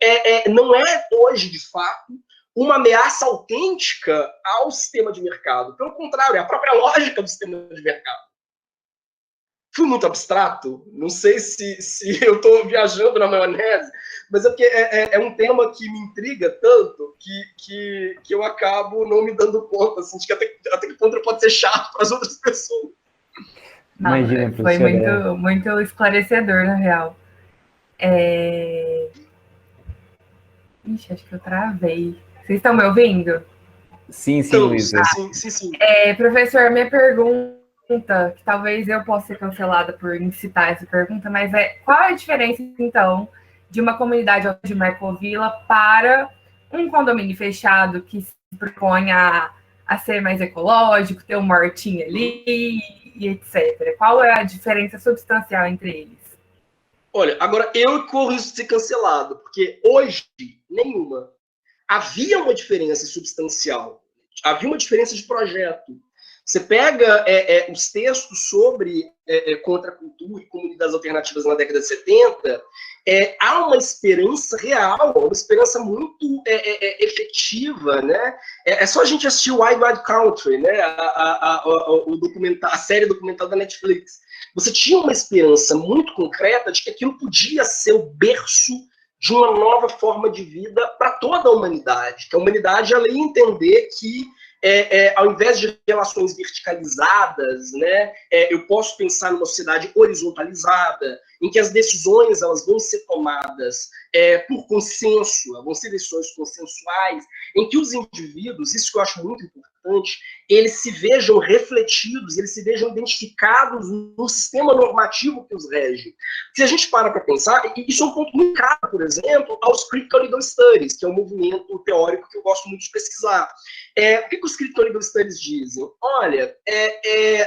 não é, hoje, de fato, uma ameaça autêntica ao sistema de mercado. Pelo contrário, é a própria lógica do sistema de mercado. Fui muito abstrato, não sei se eu estou viajando na maionese, mas é porque é um tema que me intriga tanto que eu acabo não me dando conta, assim, de que até que ponto pode ser chato para as outras pessoas. Não, Imagina, foi muito esclarecedor, na real. Ixi, acho que eu travei. Vocês estão me ouvindo? Sim, Luísa. Sim. Professor, minha pergunta, que talvez eu possa ser cancelada por incitar essa pergunta, mas qual é a diferença, então, de uma comunidade de uma ecovila para um condomínio fechado que se propõe a ser mais ecológico, ter uma hortinha ali e etc. Qual é a diferença substancial entre eles? Olha, agora eu corro isso de ser cancelado, porque hoje, nenhuma. Havia uma diferença substancial, havia uma diferença de projeto. Você pega os textos sobre contracultura e comunidades alternativas na década de 70, há uma esperança real, uma esperança muito efetiva, né? É só a gente assistir o Wild Wild Country, né? A série documental da Netflix. Você tinha uma esperança muito concreta de que aquilo podia ser o berço de uma nova forma de vida para toda a humanidade, que a humanidade ela ia entender que ao invés de relações verticalizadas, né, eu posso pensar numa sociedade horizontalizada, em que as decisões elas vão ser tomadas por consenso, vão ser decisões consensuais, em que os indivíduos, isso que eu acho muito importante, eles se vejam refletidos, eles se vejam identificados no sistema normativo que os rege. Se a gente para pensar, e isso é um ponto muito caro, por exemplo, aos Critical Legal Studies, que é um movimento teórico que eu gosto muito de pesquisar. O que os Critical Legal Studies dizem? Olha,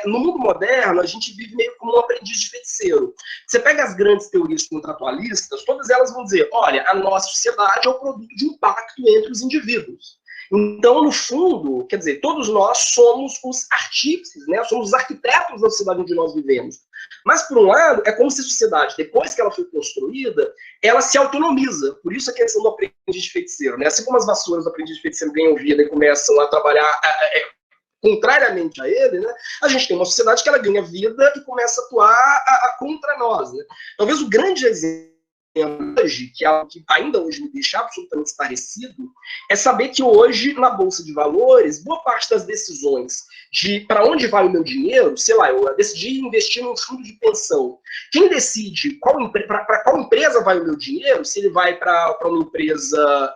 no mundo moderno, a gente vive meio como um aprendiz de feiticeiro. Você pega as grandes teorias contratualistas, todas elas vão dizer, olha, a nossa sociedade é o produto de um pacto entre os indivíduos. Então, no fundo, quer dizer, todos nós somos os artífices, né? Somos os arquitetos da sociedade onde nós vivemos. Mas, por um lado, é como se a sociedade, depois que ela foi construída, ela se autonomiza. Por isso a questão do aprendiz de feiticeiro, né? Assim como as vassouras do aprendiz de feiticeiro ganham vida e começam a trabalhar contrariamente a ele, né? A gente tem uma sociedade que ela ganha vida e começa a atuar contra nós, né? Talvez o grande exemplo hoje, que é algo que ainda hoje me deixa absolutamente estarrecido, é saber que hoje, na Bolsa de Valores, boa parte das decisões de para onde vai o meu dinheiro, sei lá, eu decidi investir num fundo de pensão. Quem decide para qual empresa vai o meu dinheiro, se ele vai para uma empresa,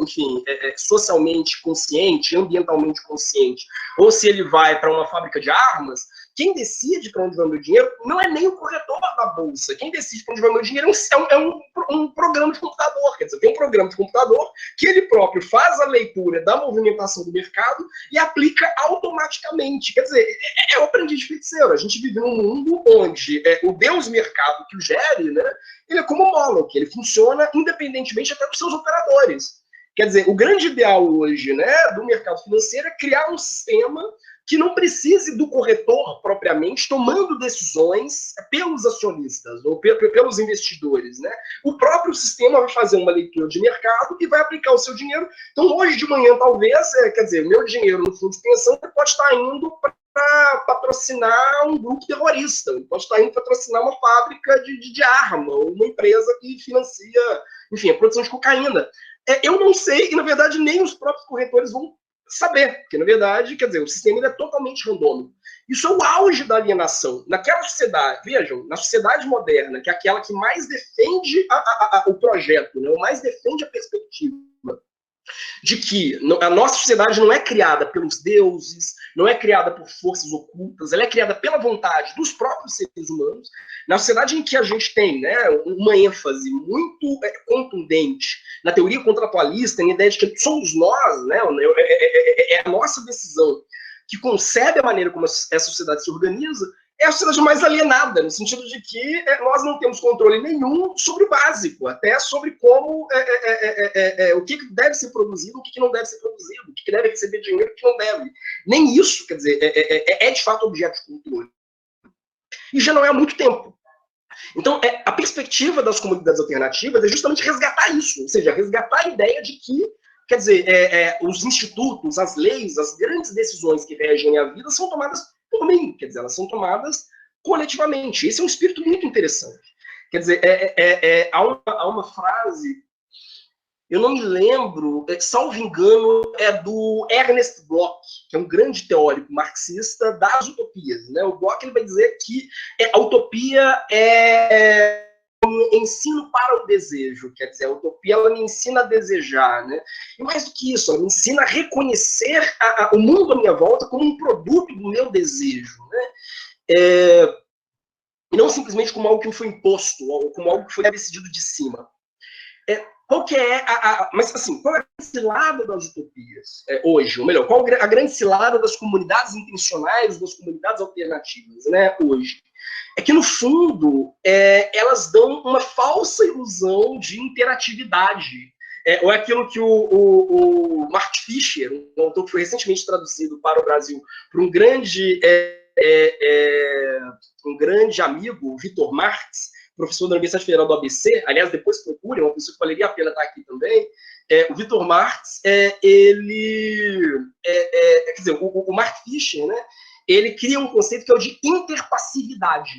enfim, socialmente consciente, ambientalmente consciente, ou se ele vai para uma fábrica de armas, quem decide para onde vai o meu dinheiro não é nem o corretor da bolsa. Quem decide para onde vai o meu dinheiro é um programa de computador. Quer dizer, tem um programa de computador que ele próprio faz a leitura da movimentação do mercado e aplica automaticamente. Quer dizer, é o aprendiz de feiticeiro. A gente vive num mundo onde o Deus mercado que o gere, né, ele é como o Moloch, ele funciona independentemente até dos seus operadores. Quer dizer, o grande ideal hoje, né, do mercado financeiro é criar um sistema que não precise do corretor propriamente tomando decisões pelos acionistas ou pelos investidores, né? O próprio sistema vai fazer uma leitura de mercado e vai aplicar o seu dinheiro. Então, hoje de manhã, talvez, quer dizer, meu dinheiro no fundo de pensão pode estar indo para patrocinar um grupo terrorista, pode estar indo patrocinar uma fábrica de arma ou uma empresa que financia, enfim, a produção de cocaína. Eu não sei, e na verdade nem os próprios corretores vão saber, porque na verdade, quer dizer, o sistema é totalmente randômico. Isso é o auge da alienação. Naquela sociedade, vejam, na sociedade moderna, que é aquela que mais defende o projeto, né, ou mais defende a perspectiva de que a nossa sociedade não é criada pelos deuses, não é criada por forças ocultas, ela é criada pela vontade dos próprios seres humanos. Na sociedade em que a gente tem, né, uma ênfase muito contundente na teoria contratualista, na ideia de que somos nós, né, é a nossa decisão que concebe a maneira como essa sociedade se organiza, é a sociedade mais alienada, no sentido de que nós não temos controle nenhum sobre o básico, até sobre como o que deve ser produzido, o que não deve ser produzido, o que deve receber dinheiro, o que não deve. Nem isso, quer dizer, é de fato objeto de controle. E já não é há muito tempo. Então, a perspectiva das comunidades alternativas é justamente resgatar isso, ou seja, resgatar a ideia de que, quer dizer, os institutos, as leis, as grandes decisões que regem a vida são tomadas por mim, quer dizer, elas são tomadas coletivamente. Esse é um espírito muito interessante. Quer dizer, há uma frase, eu não me lembro, salvo engano, é do Ernest Bloch, que é um grande teórico marxista das utopias, né? O Bloch ele vai dizer que a utopia é um ensino para o desejo, quer dizer, a utopia ela me ensina a desejar, né? E mais do que isso, ela me ensina a reconhecer o mundo à minha volta como um produto do meu desejo, né? E não simplesmente como algo que me foi imposto, ou como algo que foi decidido de cima. Qual que é mas assim, qual é a grande cilada das utopias hoje? Ou melhor, qual a grande cilada das comunidades intencionais, das comunidades alternativas, né, hoje? É que, no fundo, elas dão uma falsa ilusão de interatividade. Ou é aquilo que o Mark Fisher, um autor que foi recentemente traduzido para o Brasil por um grande amigo, Vitor Marx, professor da Universidade Federal do ABC, aliás, depois procurem, uma pessoa que valeria a pena estar aqui também. O Vitor Marx, quer dizer, o Mark Fisher, né, ele cria um conceito que é o de interpassividade,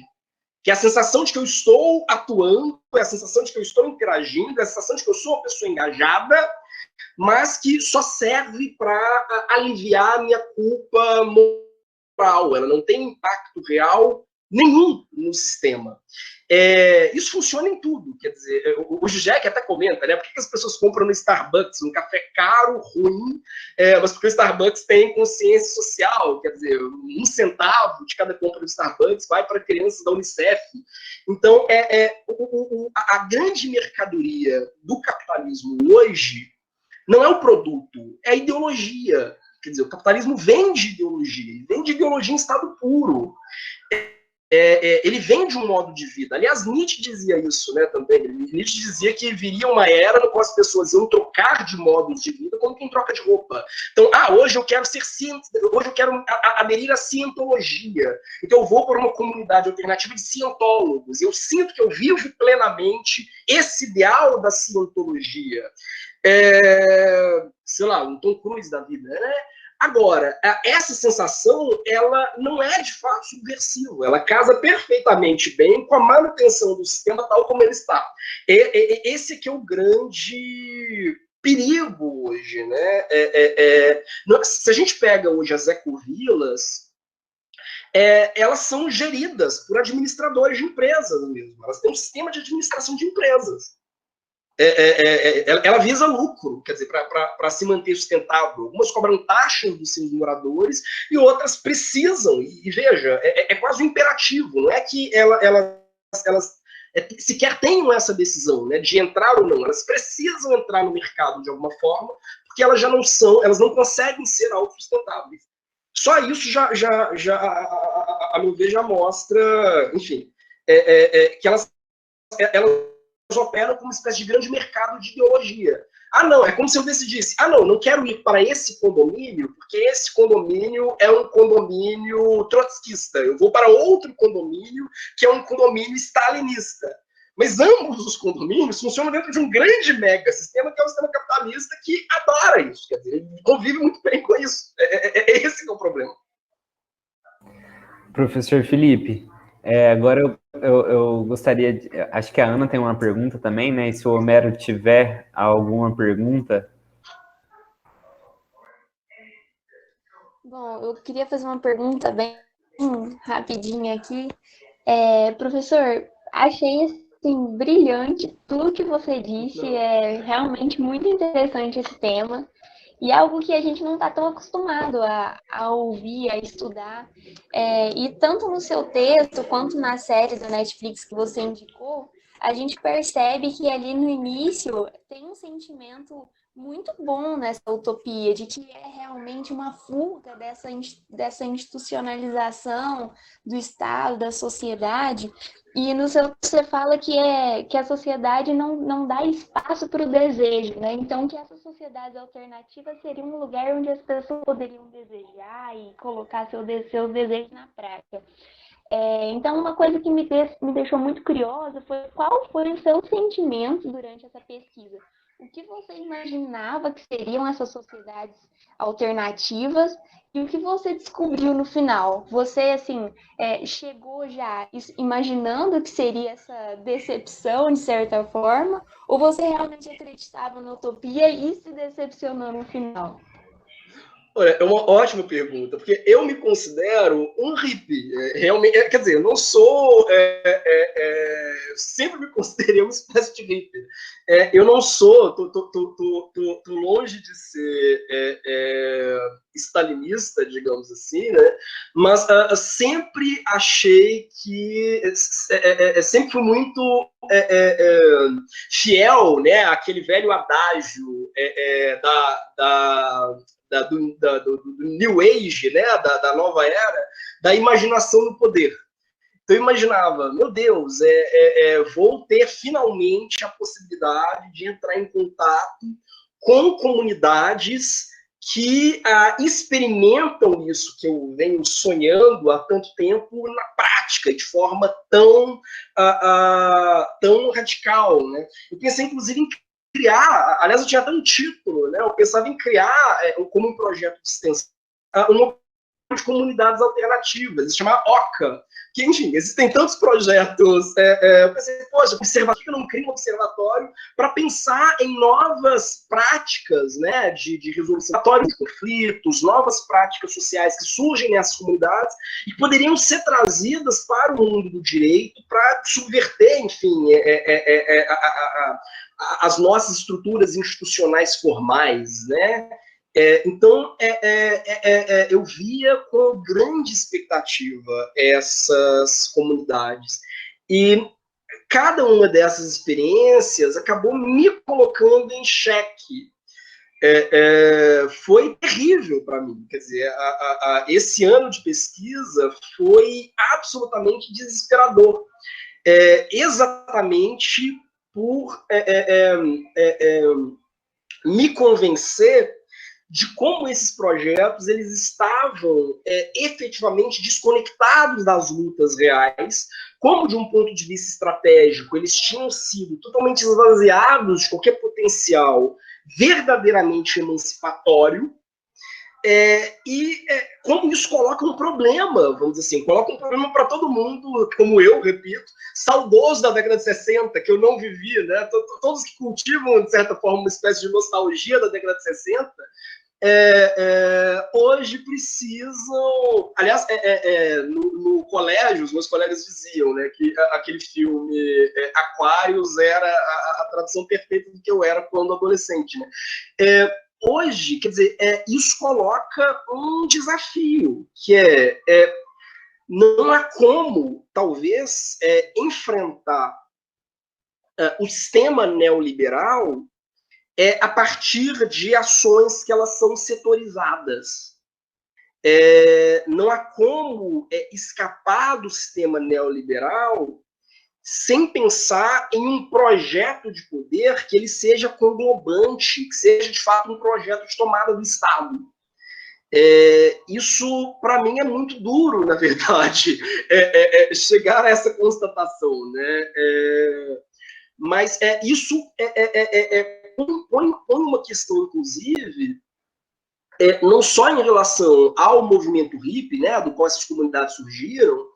que é a sensação de que eu estou atuando, é a sensação de que eu estou interagindo, é a sensação de que eu sou uma pessoa engajada, mas que só serve para aliviar a minha culpa moral, ela não tem impacto real nenhum no sistema. Isso funciona em tudo, quer dizer, o Zizek até comenta, né, por que as pessoas compram no Starbucks um café caro, ruim, mas porque o Starbucks tem consciência social, quer dizer, 1 centavo de cada compra do Starbucks vai para crianças da Unicef. Então, a grande mercadoria do capitalismo hoje não é o produto, é a ideologia. Quer dizer, o capitalismo vende ideologia em estado puro. Ele vem de um modo de vida. Aliás, Nietzsche dizia isso, né, também. Nietzsche dizia que viria uma era no qual as pessoas iam trocar de modos de vida como quem troca de roupa. Então, hoje eu quero aderir à cientologia. Então eu vou para uma comunidade alternativa de cientólogos. Eu sinto que eu vivo plenamente esse ideal da cientologia. Sei lá, um Tom Cruise da vida, né? Agora, essa sensação, ela não é de fato subversiva, ela casa perfeitamente bem com a manutenção do sistema tal como ele está. Esse aqui é o grande perigo hoje, né? Se a gente pega hoje as ecovilas, elas são geridas por administradores de empresas mesmo, elas têm um sistema de administração de empresas. Ela visa lucro, quer dizer, para se manter sustentável. Algumas cobram taxas dos seus moradores e outras precisam, e veja, é quase um imperativo, não é que elas sequer tenham essa decisão, né, de entrar ou não, elas precisam entrar no mercado de alguma forma, porque elas não conseguem ser autossustentáveis. Só isso já a meu ver, já mostra, enfim, que elas operam como uma espécie de grande mercado de ideologia. Não, é como se eu decidisse, não quero ir para esse condomínio, porque esse condomínio é um condomínio trotskista. Eu vou para outro condomínio, que é um condomínio stalinista. Mas ambos os condomínios funcionam dentro de um grande mega sistema, que é o sistema capitalista, que adora isso. Quer dizer, ele convive muito bem com isso. Esse que é o problema. Professor Felipe, agora eu gostaria de... Acho que a Ana tem uma pergunta também, né? E se o Homero tiver alguma pergunta... Bom, eu queria fazer uma pergunta bem rapidinha aqui. Professor, achei assim, brilhante tudo que você disse, é realmente muito interessante esse tema. E algo que a gente não está tão acostumado a ouvir, a estudar. E tanto no seu texto, quanto na série da Netflix que você indicou, a gente percebe que ali no início tem um sentimento muito bom nessa utopia, de que é realmente uma fuga dessa institucionalização do Estado, da sociedade. E no seu você fala que a sociedade não dá espaço para o desejo, né? Então, que essas sociedades alternativas seriam um lugar onde as pessoas poderiam desejar e colocar seus desejos na prática. Então, uma coisa que me deixou muito curiosa foi qual foi o seu sentimento durante essa pesquisa. O que você imaginava que seriam essas sociedades alternativas e o que você descobriu no final? Você, assim, chegou já imaginando que seria essa decepção, de certa forma, ou você realmente acreditava na utopia e se decepcionou no final? Olha, é uma ótima pergunta, porque eu me considero um hippie. Realmente, quer dizer, eu não sou. Sempre me considerei uma espécie de hippie. Eu não sou, tô longe de ser stalinista, digamos assim, né? Mas sempre achei que. Sempre fui muito fiel, né? Àquele velho adágio do New Age, né, da nova era, da imaginação no poder. Então eu imaginava, meu Deus, vou ter finalmente a possibilidade de entrar em contato com comunidades que experimentam isso que eu venho sonhando há tanto tempo na prática, de forma tão radical, né? Eu pensei, inclusive, em criar, aliás, eu tinha até um título, né? Eu pensava em criar, como um projeto de extensão, uma de comunidades alternativas, se chama OCA, que, enfim, existem tantos projetos. Eu pensei, poxa, por que eu não crio um observatório para pensar em novas práticas, né, de resolução de conflitos, novas práticas sociais que surgem nessas comunidades e poderiam ser trazidas para o mundo do direito para subverter, enfim, as nossas estruturas institucionais formais, né? Então, eu via com grande expectativa essas comunidades. E cada uma dessas experiências acabou me colocando em xeque. Foi terrível para mim. Quer dizer, esse ano de pesquisa foi absolutamente desesperador. Exatamente por me convencer de como esses projetos eles estavam efetivamente desconectados das lutas reais, como de um ponto de vista estratégico eles tinham sido totalmente esvaziados de qualquer potencial verdadeiramente emancipatório, como isso coloca um problema, vamos dizer assim, coloca um problema para todo mundo, como eu, repito, saudoso da década de 60, que eu não vivi, né? Todos que cultivam, de certa forma, uma espécie de nostalgia da década de 60, hoje precisam. Aliás, no colégio, os meus colegas diziam, né, que aquele filme Aquários era a tradução perfeita do que eu era quando adolescente. Né? Hoje, quer dizer, isso coloca um desafio, que não há como, talvez, enfrentar o sistema neoliberal a partir de ações que elas são setorizadas. Não há como escapar do sistema neoliberal sem pensar em um projeto de poder que ele seja conglobante, que seja, de fato, um projeto de tomada do Estado. Isso, para mim, é muito duro, na verdade, chegar a essa constatação. Né? Mas isso põe uma questão, inclusive, não só em relação ao movimento hippie, né, do qual essas comunidades surgiram,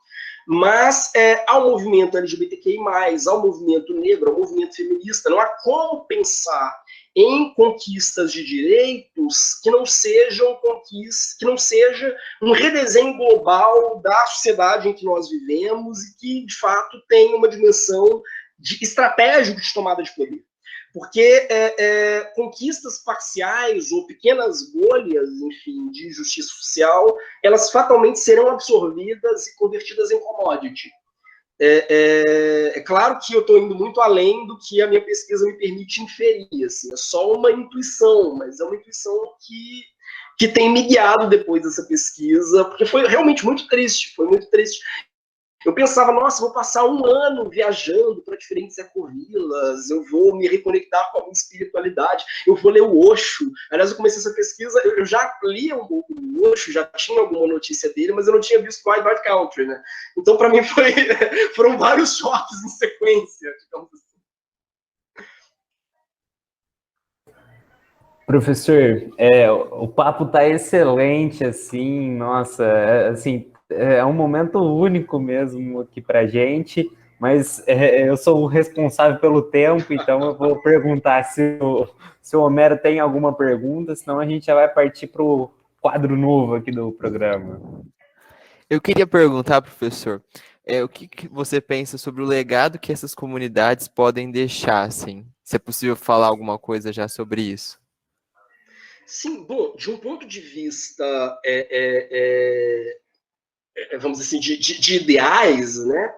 mas ao movimento LGBTQI+, ao movimento negro, ao movimento feminista. Não há como pensar em conquistas de direitos que não sejam conquistas, que não seja um redesenho global da sociedade em que nós vivemos e que, de fato, tem uma dimensão estratégica de tomada de poder. Porque conquistas parciais ou pequenas bolhas, enfim, de justiça social, elas fatalmente serão absorvidas e convertidas em commodity. É claro que eu estou indo muito além do que a minha pesquisa me permite inferir, assim, é só uma intuição, mas é uma intuição que tem me guiado depois dessa pesquisa, porque foi realmente muito triste, foi muito triste. Eu pensava, nossa, vou passar um ano viajando para diferentes ecovilas, eu vou me reconectar com a minha espiritualidade, eu vou ler o Osho. Aliás, eu comecei essa pesquisa, eu já lia um pouco do Osho, já tinha alguma notícia dele, mas eu não tinha visto Wild Wild Country, né? Então, para mim, foram vários choques em sequência, digamos assim. Professor, o papo tá excelente, assim, nossa, assim, é um momento único mesmo aqui pra gente, mas eu sou o responsável pelo tempo, então eu vou perguntar se o Homero tem alguma pergunta, senão a gente já vai partir para o quadro novo aqui do programa. Eu queria perguntar, professor, o que você pensa sobre o legado que essas comunidades podem deixar, assim? Se é possível falar alguma coisa já sobre isso. Sim, bom, de um ponto de vista, vamos dizer assim, de ideais, né?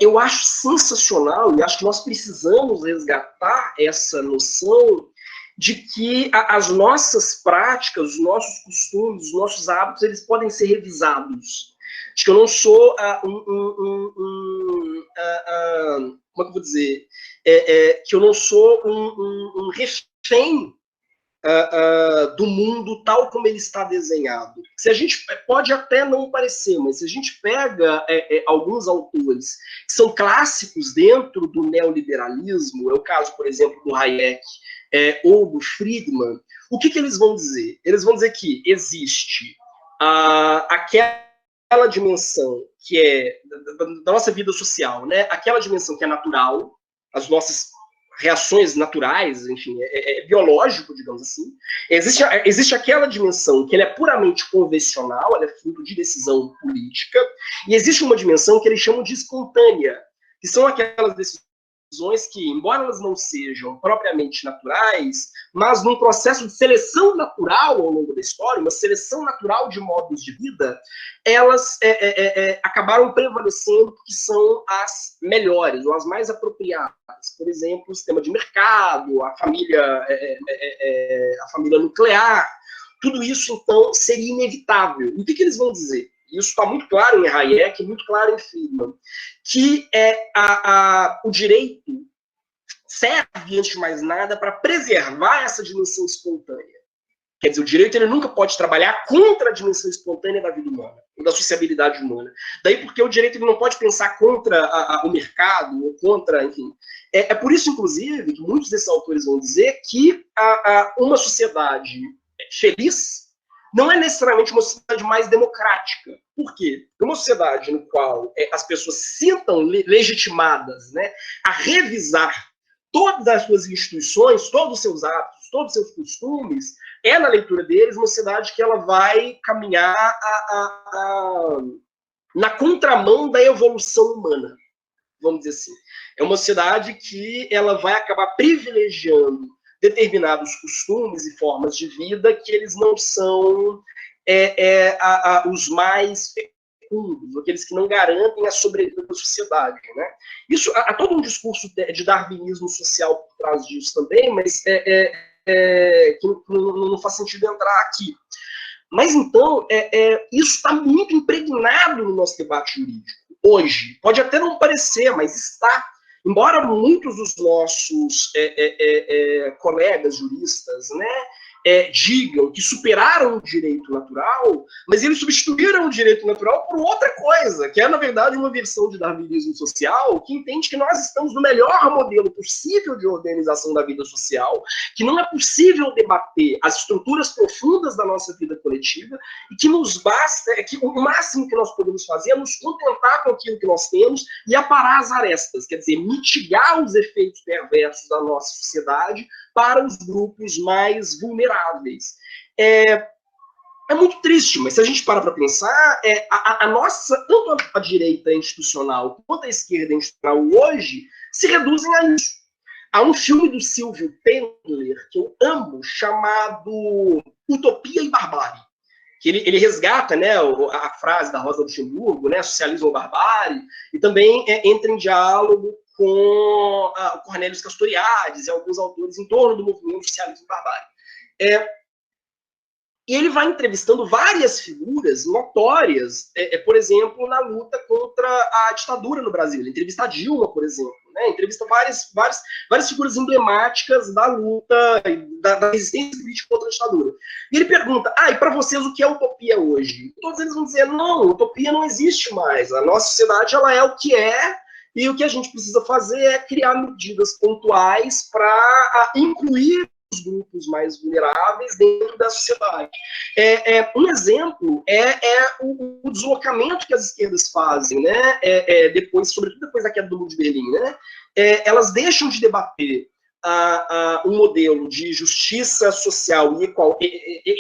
Eu acho sensacional e acho que nós precisamos resgatar essa noção de que as nossas práticas, os nossos costumes, os nossos hábitos, eles podem ser revisados. Acho que eu não sou como é que eu vou dizer? Que eu não sou um refém do mundo tal como ele está desenhado. Se a gente pode até não parecer, mas se a gente pega alguns autores que são clássicos dentro do neoliberalismo, é o caso, por exemplo, do Hayek ou do Friedman, o que eles vão dizer? Eles vão dizer que existe aquela dimensão que é da nossa vida social, né? Aquela dimensão que é natural, as nossas reações naturais, enfim, biológico, digamos assim. Existe aquela dimensão que ela é puramente convencional, ela é fruto de decisão política, e existe uma dimensão que eles chamam de espontânea, que são aquelas decisões que, embora elas não sejam propriamente naturais, mas num processo de seleção natural ao longo da história, uma seleção natural de modos de vida, elas acabaram prevalecendo porque são as melhores, ou as mais apropriadas. Por exemplo, o sistema de mercado, a família nuclear, tudo isso, então, seria inevitável. E o que eles vão dizer? Isso está muito claro em Hayek, muito claro em Friedman, que o direito serve, antes de mais nada, para preservar essa dimensão espontânea. Quer dizer, o direito ele nunca pode trabalhar contra a dimensão espontânea da vida humana, da sociabilidade humana. Daí porque o direito ele não pode pensar contra o mercado, ou contra, enfim. É por isso, inclusive, que muitos desses autores vão dizer que uma sociedade feliz não é necessariamente uma sociedade mais democrática. Por quê? Uma sociedade no qual as pessoas se sintam legitimadas, né, a revisar todas as suas instituições, todos os seus hábitos, todos os seus costumes, na leitura deles, uma sociedade que ela vai caminhar na contramão da evolução humana, vamos dizer assim. É uma sociedade que ela vai acabar privilegiando determinados costumes e formas de vida que eles não são os mais fecundos, aqueles que não garantem a sobrevida da sociedade, né? Isso, há todo um discurso de darwinismo social por trás disso também, mas que não faz sentido entrar aqui. Mas, então, isso está muito impregnado no nosso debate jurídico. Hoje, pode até não parecer, mas está. Embora muitos dos nossos colegas juristas, né, digam que superaram o direito natural, mas eles substituíram o direito natural por outra coisa, que é, na verdade, uma versão de darwinismo social que entende que nós estamos no melhor modelo possível de organização da vida social, que não é possível debater as estruturas profundas da nossa vida coletiva e que nos basta, que o máximo que nós podemos fazer é nos contentar com aquilo que nós temos e aparar as arestas, quer dizer, mitigar os efeitos perversos da nossa sociedade para os grupos mais vulneráveis. É muito triste, mas se a gente parar para pensar, a nossa, tanto a direita institucional quanto a esquerda institucional hoje, se reduzem a isso. Há um filme do Silvio Tendler, que eu amo, chamado Utopia e Barbárie, que ele resgata, né, a frase da Rosa Luxemburgo, né, socialismo ou barbárie, e também entra em diálogo com o Cornelius Castoriadis e alguns autores em torno do movimento socialismo e barbárie. E ele vai entrevistando várias figuras notórias, por exemplo, na luta contra a ditadura no Brasil. Ele entrevista a Dilma, por exemplo, né? Entrevista várias figuras emblemáticas da luta, da resistência política contra a ditadura. E ele pergunta, e para vocês o que é utopia hoje? E todos eles vão dizer, não, utopia não existe mais. A nossa sociedade ela é o que é, e o que a gente precisa fazer é criar medidas pontuais para incluir os grupos mais vulneráveis dentro da sociedade. Um exemplo é o deslocamento que as esquerdas fazem, né? Sobretudo depois da queda do Muro de Berlim, né? Elas deixam de debater um modelo de justiça social e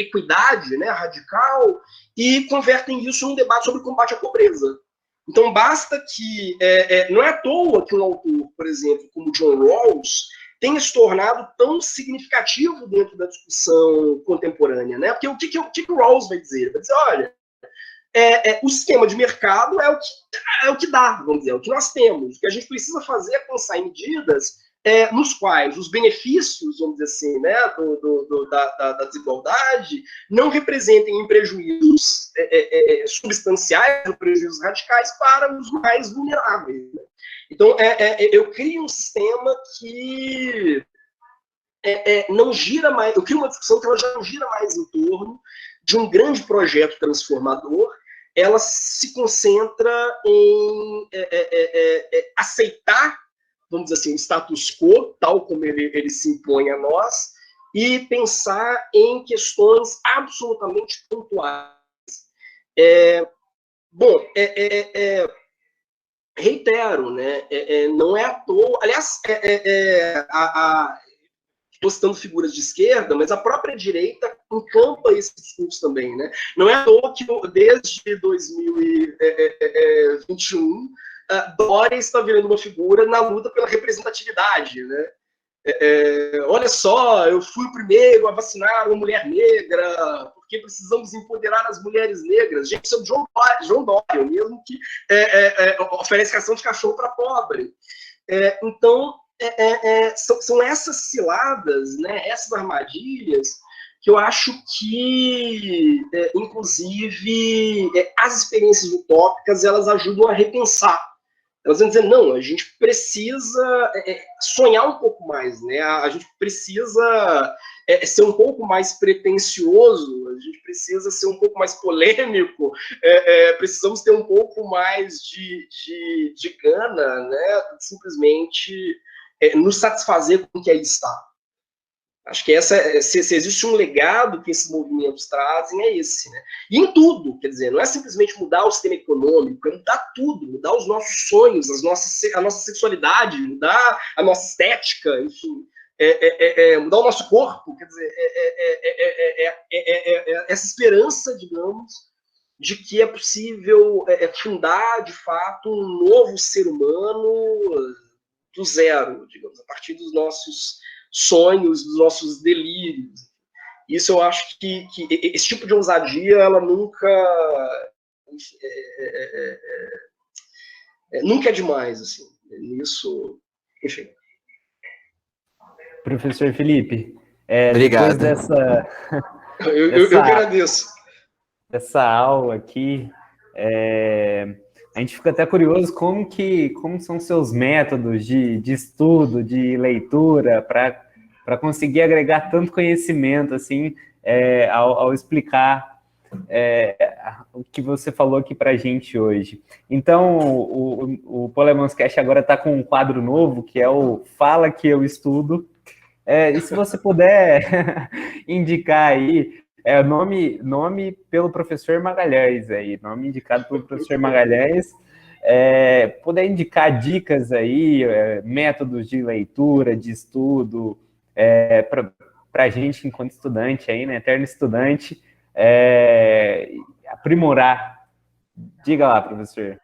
equidade, né, radical, e convertem isso num debate sobre combate à pobreza. Então, basta que... não é à toa que um autor, por exemplo, como John Rawls, tenha se tornado tão significativo dentro da discussão contemporânea, né? Porque o que o Rawls vai dizer? Ele vai dizer, olha, o sistema de mercado é o que dá, vamos dizer, é o que nós temos. O que a gente precisa fazer é pensar em medidas nos quais os benefícios, vamos dizer assim, né, da desigualdade não representem prejuízos substanciais ou prejuízos radicais para os mais vulneráveis, né? Então, eu crio um sistema que não gira mais, eu crio uma discussão que ela já não gira mais em torno de um grande projeto transformador, ela se concentra em aceitar, vamos dizer assim, o status quo, tal como ele se impõe a nós, e pensar em questões absolutamente pontuais. Reitero, né? Não é à toa. Aliás, estou citando figuras de esquerda, mas a própria direita encampa esse discurso também, né? Não é à toa que desde 2021 Dória está virando uma figura na luta pela representatividade, né? Olha só, eu fui o primeiro a vacinar uma mulher negra, porque precisamos empoderar as mulheres negras. Gente, isso é o João Dória, o mesmo que oferece ração de cachorro para pobre. Então, são essas ciladas, né, essas armadilhas, que eu acho que, inclusive, as experiências utópicas, elas ajudam a repensar. Elas vão dizer, não, a gente precisa sonhar um pouco mais, né? A gente precisa ser um pouco mais pretensioso, a gente precisa ser um pouco mais polêmico, precisamos ter um pouco mais de gana, né? Simplesmente nos satisfazer com o que aí está. Acho que se existe um legado que esses movimentos trazem, é esse, né? E em tudo, quer dizer, não é simplesmente mudar o sistema econômico, é mudar tudo, mudar os nossos sonhos, a nossa sexualidade, mudar a nossa estética, enfim, mudar o nosso corpo, quer dizer, essa esperança, digamos, de que é possível fundar, de fato, um novo ser humano do zero, digamos, a partir dos nossos sonhos, dos nossos delírios. Isso eu acho que esse tipo de ousadia, ela nunca é demais, assim. Isso, enfim. Professor Felipe, Obrigado. depois Eu que agradeço. Essa aula aqui, a gente fica até curioso como são seus métodos de estudo, de leitura, para conseguir agregar tanto conhecimento assim, ao explicar o que você falou aqui para a gente hoje. Então, o Polemionscast agora está com um quadro novo, que é o Fala Que Eu Estudo. E se você puder indicar aí, nome pelo professor Magalhães aí, nome indicado pelo professor Magalhães, puder indicar dicas aí, métodos de leitura, de estudo, para a gente enquanto estudante aí, né, eterno estudante, aprimorar. Diga lá, professor.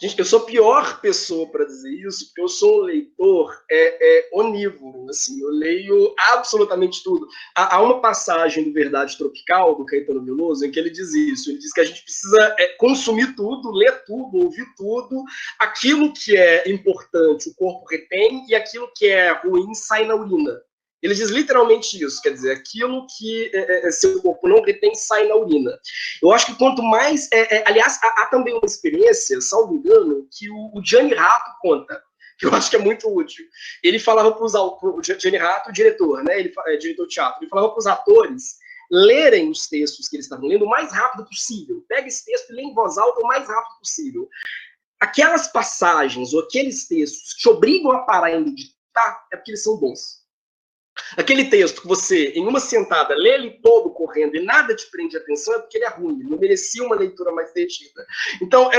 Gente, eu sou a pior pessoa para dizer isso, porque eu sou um leitor onívoro, assim, eu leio absolutamente tudo. Há uma passagem do Verdade Tropical, do Caetano Veloso, em que ele diz isso, ele diz que a gente precisa consumir tudo, ler tudo, ouvir tudo, aquilo que é importante o corpo retém, e aquilo que é ruim sai na urina. Ele diz literalmente isso, quer dizer, aquilo que seu corpo não retém sai na urina. Eu acho que quanto mais... aliás, há também uma experiência, salvo engano, que o Gianni Rato conta, que eu acho que é muito útil. Ele falava para o Gianni Rato, diretor, né? Ele é diretor de teatro, ele falava para os atores lerem os textos que eles estavam lendo o mais rápido possível. Pega esse texto e lê em voz alta o mais rápido possível. Aquelas passagens ou aqueles textos que te obrigam a parar e meditar é porque eles são bons. Aquele texto que você, em uma sentada, lê ele todo correndo e nada te prende atenção, é porque ele é ruim, ele não merecia uma leitura mais detida. Então,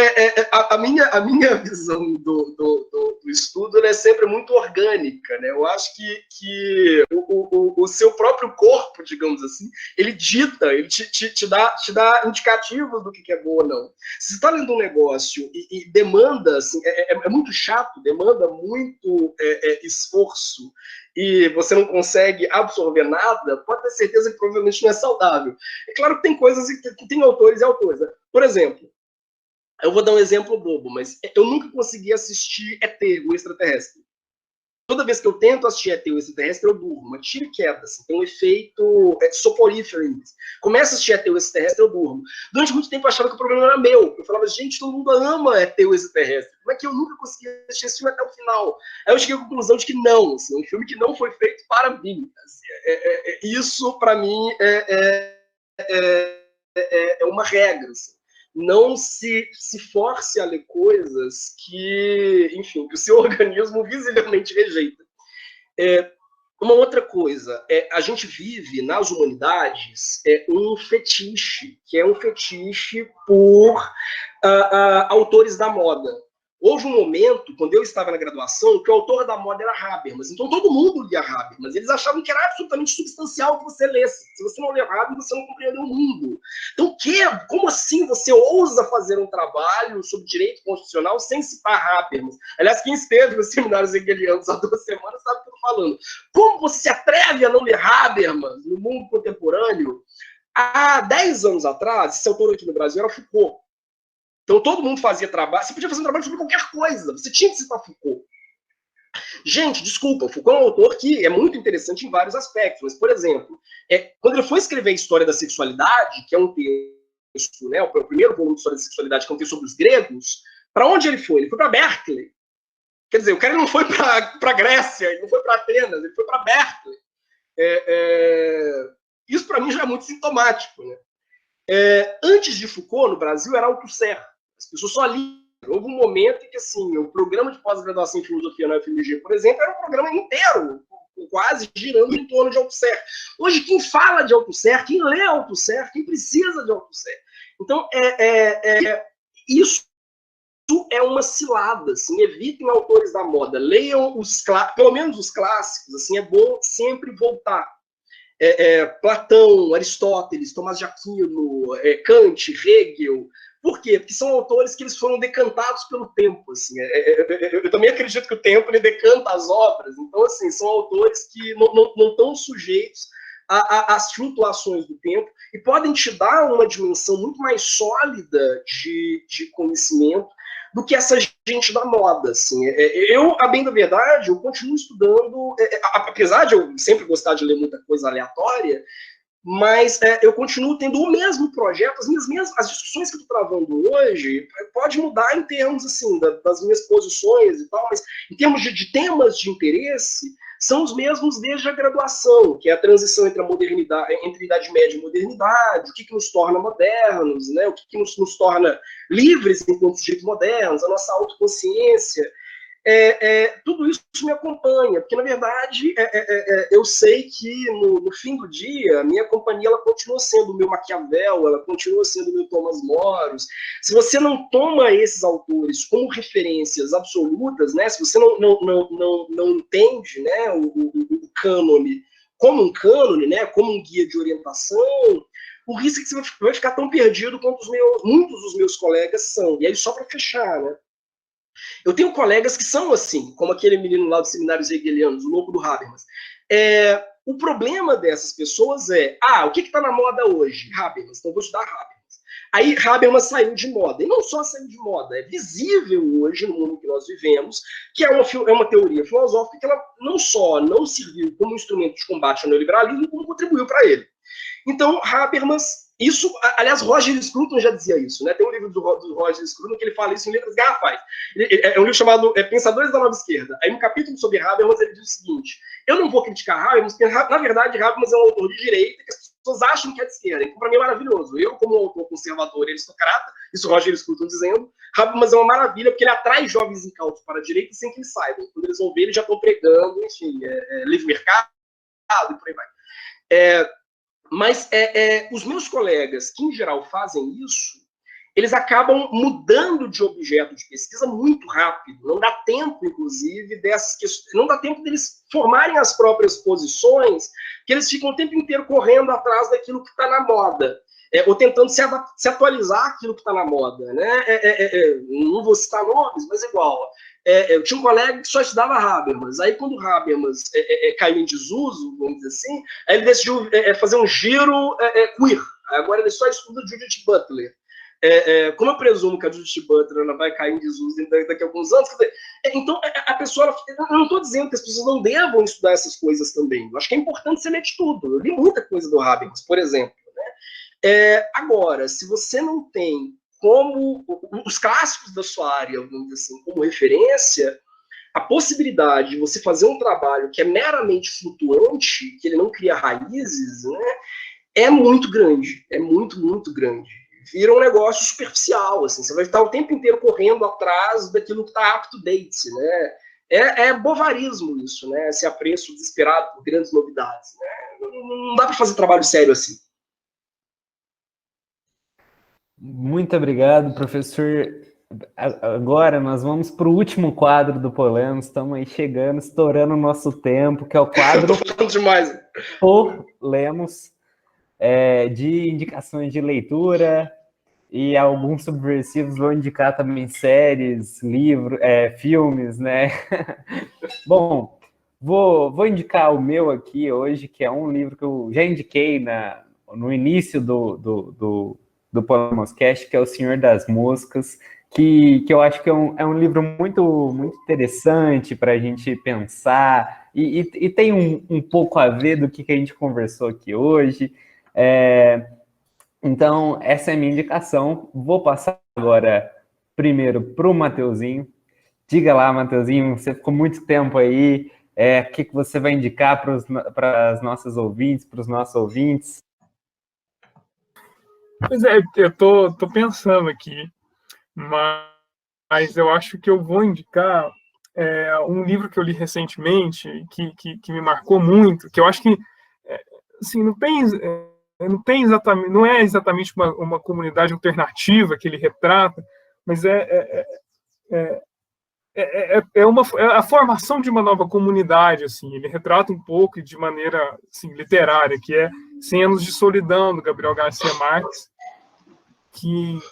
a minha visão do estudo é sempre muito orgânica, né? Eu acho que o seu próprio corpo, digamos assim, ele dita, ele te dá indicativos do que é bom ou não. Se você está lendo um negócio e demanda, assim, é muito chato, demanda muito esforço, e você não consegue absorver nada, pode ter certeza que provavelmente não é saudável. É claro que tem coisas que tem autores e autores. Né? Por exemplo, eu vou dar um exemplo bobo, mas eu nunca consegui assistir ET, o Extraterrestre. Toda vez que eu tento assistir ET, o Extraterrestre, eu durmo. Tiro e queda, assim, tem um efeito soporífero em mim. Começo a assistir ET, o Extraterrestre, eu durmo. Durante muito tempo eu achava que o problema era meu. Eu falava, gente, todo mundo ama ET, o Extraterrestre. Como é que eu nunca consegui assistir esse filme até o final? Aí eu cheguei à conclusão de que não, assim, é um filme que não foi feito para mim. Assim, isso, para mim, é uma regra, assim. Não se force a ler coisas que, enfim, que o seu organismo visivelmente rejeita. Uma outra coisa, a gente vive nas humanidades um fetiche, que é um fetiche por autores da moda. Houve um momento, quando eu estava na graduação, que o autor da moda era Habermas. Então todo mundo lia Habermas. Eles achavam que era absolutamente substancial que você lesse. Se você não lê Habermas, você não compreendeu o mundo. Então, como assim você ousa fazer um trabalho sobre direito constitucional sem citar Habermas? Aliás, quem esteve nos seminários hegelianos há 2 semanas sabe o que eu estou falando. Como você se atreve a não ler Habermas no mundo contemporâneo? Há 10 anos atrás, esse autor aqui no Brasil era Foucault. Então todo mundo fazia trabalho, você podia fazer um trabalho sobre qualquer coisa, você tinha que citar Foucault. Gente, desculpa, Foucault é um autor que é muito interessante em vários aspectos, mas, por exemplo, quando ele foi escrever a História da Sexualidade, que é um texto, né, o primeiro volume de História da Sexualidade, que é um texto sobre os gregos, para onde ele foi? Ele foi para Berkeley. Quer dizer, o cara não foi para Grécia, ele não foi para Atenas, ele foi para Berkeley. Isso, para mim, já é muito sintomático, né? Antes de Foucault, no Brasil, era Althusser. As pessoas só liam. Houve um momento em que, assim, o programa de pós-graduação em filosofia na UFMG, por exemplo, era um programa inteiro, quase girando em torno de Althusser. Hoje, quem fala de Althusser, quem lê Althusser, quem precisa de Althusser. Então, isso é uma cilada, assim, evitem autores da moda, leiam pelo menos os clássicos, assim, é bom sempre voltar. Platão, Aristóteles, Tomás de Aquino, Kant, Hegel. Por quê? Porque são autores que eles foram decantados pelo tempo. Assim. Eu também acredito que o tempo ele decanta as obras. Então, assim, são autores que não estão sujeitos às flutuações do tempo e podem te dar uma dimensão muito mais sólida de conhecimento do que essa gente da moda, assim. Eu, a bem da verdade, eu continuo estudando, apesar de eu sempre gostar de ler muita coisa aleatória, mas eu continuo tendo o mesmo projeto, as discussões que eu estou travando hoje, pode mudar em termos, assim, das minhas posições e tal, mas em termos de temas de interesse, são os mesmos desde a graduação, que é a transição entre a modernidade, entre a Idade Média e modernidade, o que nos torna modernos, né? O que nos torna livres enquanto sujeitos modernos, a nossa autoconsciência. Tudo isso me acompanha, porque, na verdade, eu sei que, no fim do dia, a minha companhia ela continua sendo o meu Maquiavel, ela continua sendo o meu Thomas Moros. Se você não toma esses autores como referências absolutas, né, se você não entende, né, o cânone como um cânone, né, como um guia de orientação, o risco é que você vai ficar tão perdido quanto muitos dos meus colegas são. E aí, só para fechar, né, Eu tenho colegas que são assim, como aquele menino lá dos seminários hegelianos, o louco do Habermas. O problema dessas pessoas o que está na moda hoje? Habermas, então eu vou estudar Habermas. Aí Habermas saiu de moda, e não só saiu de moda, é visível hoje no mundo que nós vivemos, que é uma teoria filosófica que ela não só não serviu como instrumento de combate ao neoliberalismo, como contribuiu para ele. Então, Habermas, aliás, Roger Scruton já dizia isso, né? Tem um livro do Roger Scruton que ele fala isso em letras garrafais. É um livro chamado Pensadores da Nova Esquerda. Aí, no capítulo sobre Habermas, ele diz o seguinte: eu não vou criticar Habermas, porque, na verdade, Habermas é um autor de direita que as pessoas acham que é de esquerda. Então, para mim, é maravilhoso. Eu, como autor conservador e aristocrata, isso Roger Scruton dizendo, Habermas é uma maravilha, porque ele atrai jovens incautos para a direita sem que eles saibam. Quando eles vão ver, eles já estão pregando, enfim, livre mercado e por aí vai. Mas os meus colegas, que em geral fazem isso, eles acabam mudando de objeto de pesquisa muito rápido. Não dá tempo, inclusive, dessas questões, não dá tempo deles formarem as próprias posições, que eles ficam o tempo inteiro correndo atrás daquilo que está na moda, ou tentando se atualizar aquilo que está na moda, né? Não vou citar nomes, mas igual. Eu tinha um colega que só estudava Habermas. Aí, quando Habermas caiu em desuso, vamos dizer assim, aí ele decidiu fazer um giro queer. Agora ele só estuda Judith Butler. Como eu presumo que a Judith Butler ela vai cair em desuso daqui a alguns anos, então a pessoa, eu não estou dizendo que as pessoas não devam estudar essas coisas também. Eu acho que é importante você ler de tudo. Eu li muita coisa do Habermas, por exemplo. Né? Agora, se você não tem como os clássicos da sua área, vamos dizer assim, como referência, a possibilidade de você fazer um trabalho que é meramente flutuante, que ele não cria raízes, né, é muito grande, é muito, muito grande. Vira um negócio superficial, assim, você vai estar o tempo inteiro correndo atrás daquilo que está up to date, né? É bovarismo isso, né? Esse apreço desesperado por grandes novidades, né? Não dá para fazer trabalho sério assim. Muito obrigado, professor. Agora nós vamos para o último quadro do Polemos. Estamos aí chegando, estourando o nosso tempo, que é o quadro demais. Polemos, de indicações de leitura, e alguns subversivos vão indicar também séries, livros, filmes, né? Bom, vou indicar o meu aqui hoje, que é um livro que eu já indiquei no início do Polemoscast, que é O Senhor das Moscas, que eu acho que é um livro muito, muito interessante para a gente pensar, e tem um pouco a ver do que a gente conversou aqui hoje. Então, essa é a minha indicação. Vou passar agora primeiro para o Mateuzinho. Diga lá, Mateuzinho, você ficou muito tempo aí, o que você vai indicar para as nossas ouvintes, para os nossos ouvintes? Pois é, eu tô pensando aqui, mas eu acho que eu vou indicar um livro que eu li recentemente, que me marcou muito, que eu acho que assim, não é exatamente uma comunidade alternativa que ele retrata, mas é a formação de uma nova comunidade, assim. Ele retrata um pouco de maneira assim, literária, que é 100 Anos de Solidão, do Gabriel Garcia Marques,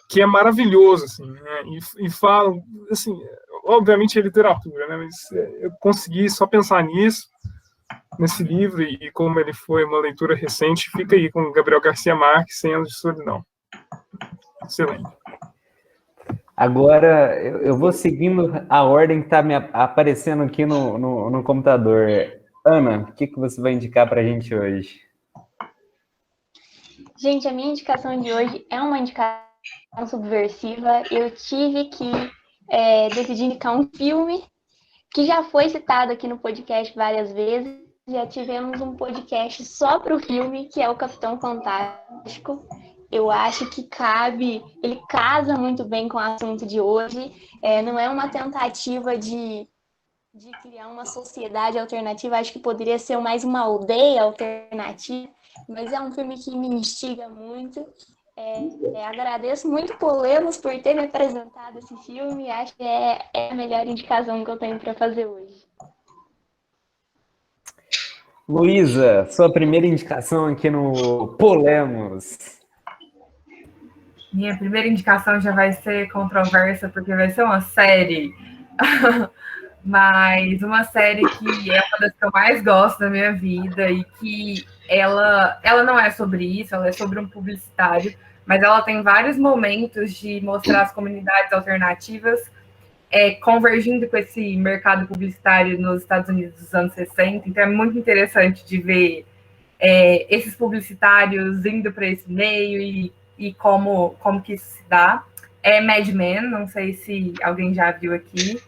que é maravilhoso, assim, né? E fala, assim, obviamente é literatura, né? Mas eu consegui só pensar nesse livro, e como ele foi uma leitura recente, fica aí com Gabriel Garcia Marques, 100 Anos de Solidão. Excelente. Agora, eu vou seguindo a ordem que está me aparecendo aqui no computador. Ana, o que você vai indicar para a gente hoje? Gente, a minha indicação de hoje é uma indicação subversiva. Eu tive que decidir indicar um filme que já foi citado aqui no podcast várias vezes. Já tivemos um podcast só para o filme, que é o Capitão Fantástico. Eu acho que ele casa muito bem com o assunto de hoje. Não é uma tentativa de criar uma sociedade alternativa, acho que poderia ser mais uma aldeia alternativa, mas é um filme que me instiga muito. Agradeço muito Polemos por ter me apresentado esse filme, acho que é a melhor indicação que eu tenho para fazer hoje. Luísa, sua primeira indicação aqui no Polemos. Minha primeira indicação já vai ser controversa, porque vai ser uma série. Mas uma série que é uma das que eu mais gosto da minha vida e que ela não é sobre isso, ela é sobre um publicitário, mas ela tem vários momentos de mostrar as comunidades alternativas convergindo com esse mercado publicitário nos Estados Unidos dos anos 60. Então é muito interessante de ver esses publicitários indo para esse meio e como que isso se dá. É Mad Men, não sei se alguém já viu aqui.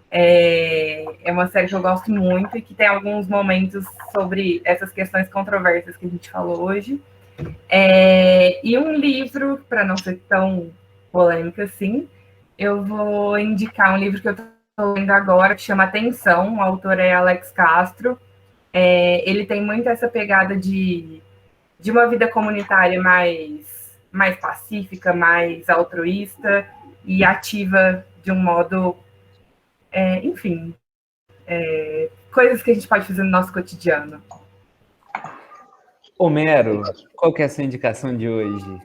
É uma série que eu gosto muito e que tem alguns momentos sobre essas questões controversas que a gente falou hoje. E um livro, para não ser tão polêmico assim, eu vou indicar um livro que eu estou lendo agora, que chama Atenção, o autor é Alex Castro. Ele tem muito essa pegada de uma vida comunitária mais pacífica, mais altruísta e ativa de um modo... enfim, coisas que a gente pode fazer no nosso cotidiano. Homero, qual que é a sua indicação de hoje?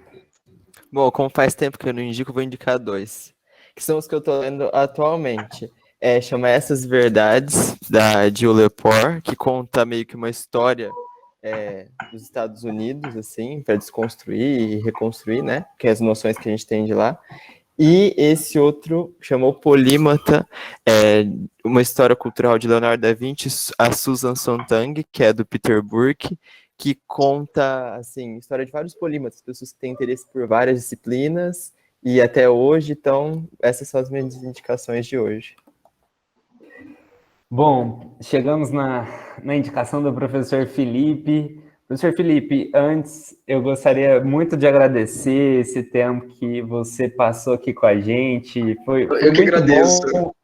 Bom, como faz tempo que eu não indico, vou indicar 2, que são os que eu tô lendo atualmente. Chama Essas Verdades, da Jill Lepore, que conta meio que uma história dos Estados Unidos, assim, para desconstruir e reconstruir, né, que é as noções que a gente tem de lá. E esse outro chamou Polímata, uma história cultural de Leonardo da Vinci, a Susan Sontag, que é do Peter Burke, que conta, assim, história de vários polímatas, pessoas que têm interesse por várias disciplinas, e até hoje, então, essas são as minhas indicações de hoje. Bom, chegamos na indicação do professor Felipe. Professor Felipe, antes eu gostaria muito de agradecer esse tempo que você passou aqui com a gente. Foi eu que agradeço. Bom,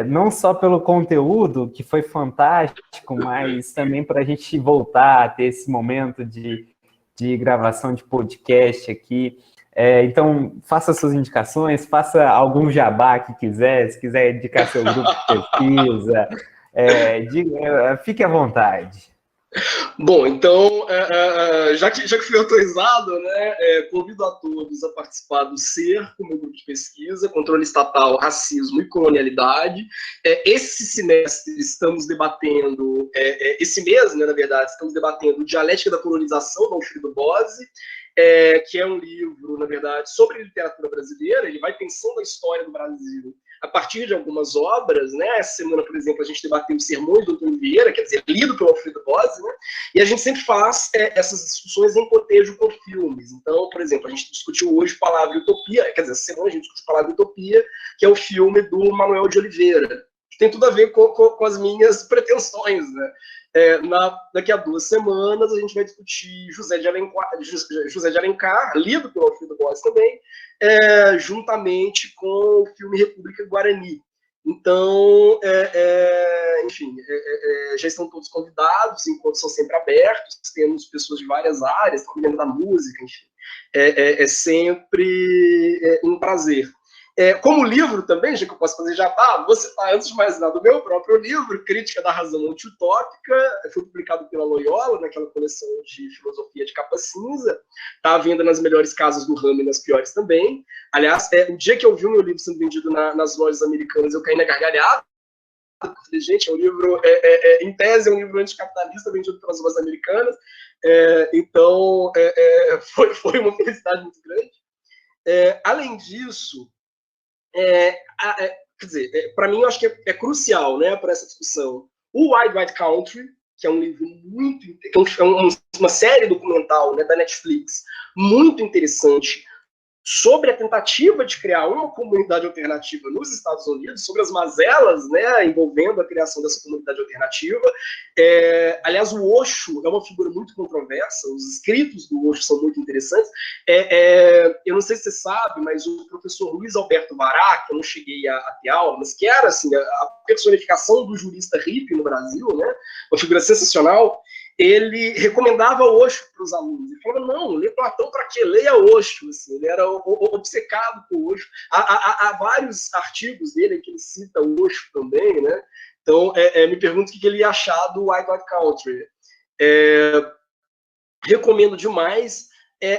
não só pelo conteúdo, que foi fantástico, mas também para a gente voltar a ter esse momento de gravação de podcast aqui. Então, faça suas indicações, faça algum jabá que quiser, se quiser indicar seu grupo de pesquisa, fique à vontade. Bom, então, já que fui autorizado, né, convido a todos a participar do CERCO, meu grupo de pesquisa, Controle Estatal, Racismo e Colonialidade. Esse semestre estamos debatendo, esse mês, né, na verdade, estamos debatendo Dialética da Colonização, do Alfredo Bose, que é um livro, na verdade, sobre literatura brasileira. Ele vai pensando a história do Brasil a partir de algumas obras, né? Essa semana, por exemplo, a gente debateu os Sermões do Antônio Vieira, quer dizer, lido pelo Alfredo Bose, né? E a gente sempre faz essas discussões em cotejo com filmes. Então, por exemplo, a gente discutiu hoje Palavra e Utopia, quer dizer, essa semana a gente discutiu Palavra e Utopia, que é o filme do Manuel de Oliveira, que tem tudo a ver com as minhas pretensões, né? Daqui a 2 semanas a gente vai discutir José de Alencar, lido pelo Alfredo Bose também, juntamente com o filme República Guarani. Então, enfim, já estão todos convidados, encontros são sempre abertos, temos pessoas de várias áreas, também da música, enfim. É sempre um prazer. Como livro também, já que eu posso fazer vou citar antes de mais nada o meu próprio livro, Crítica da Razão Antiutópica, foi publicado pela Loyola, naquela coleção de filosofia de capa cinza, está à venda nas melhores casas do ramo e nas piores também. Aliás, o dia que eu vi o meu livro sendo vendido nas lojas americanas, eu caí na gargalhada. Eu falei, gente, é um livro, em tese, é um livro anticapitalista vendido pelas lojas americanas. Então, foi uma felicidade muito grande. Além disso, quer dizer, para mim, eu acho que é crucial, né, para essa discussão, o Wild White Country, que é um livro muito, uma série documental, né, da Netflix, muito interessante, sobre a tentativa de criar uma comunidade alternativa nos Estados Unidos, sobre as mazelas, né, envolvendo a criação dessa comunidade alternativa. Aliás, o Osho é uma figura muito controversa, os escritos do Osho são muito interessantes. Eu não sei se você sabe, mas o professor Luiz Alberto Vará, que eu não cheguei a ter aula, mas que era assim, a personificação do jurista hippie no Brasil, né, uma figura sensacional, ele recomendava Osho para os alunos. Ele falava, não, lê Platão para quê? Leia Osho. Assim, ele era obcecado por Osho. Há vários artigos dele que ele cita Osho também, né? Então, me pergunto o que ele ia achar do Wild White Country. Recomendo demais.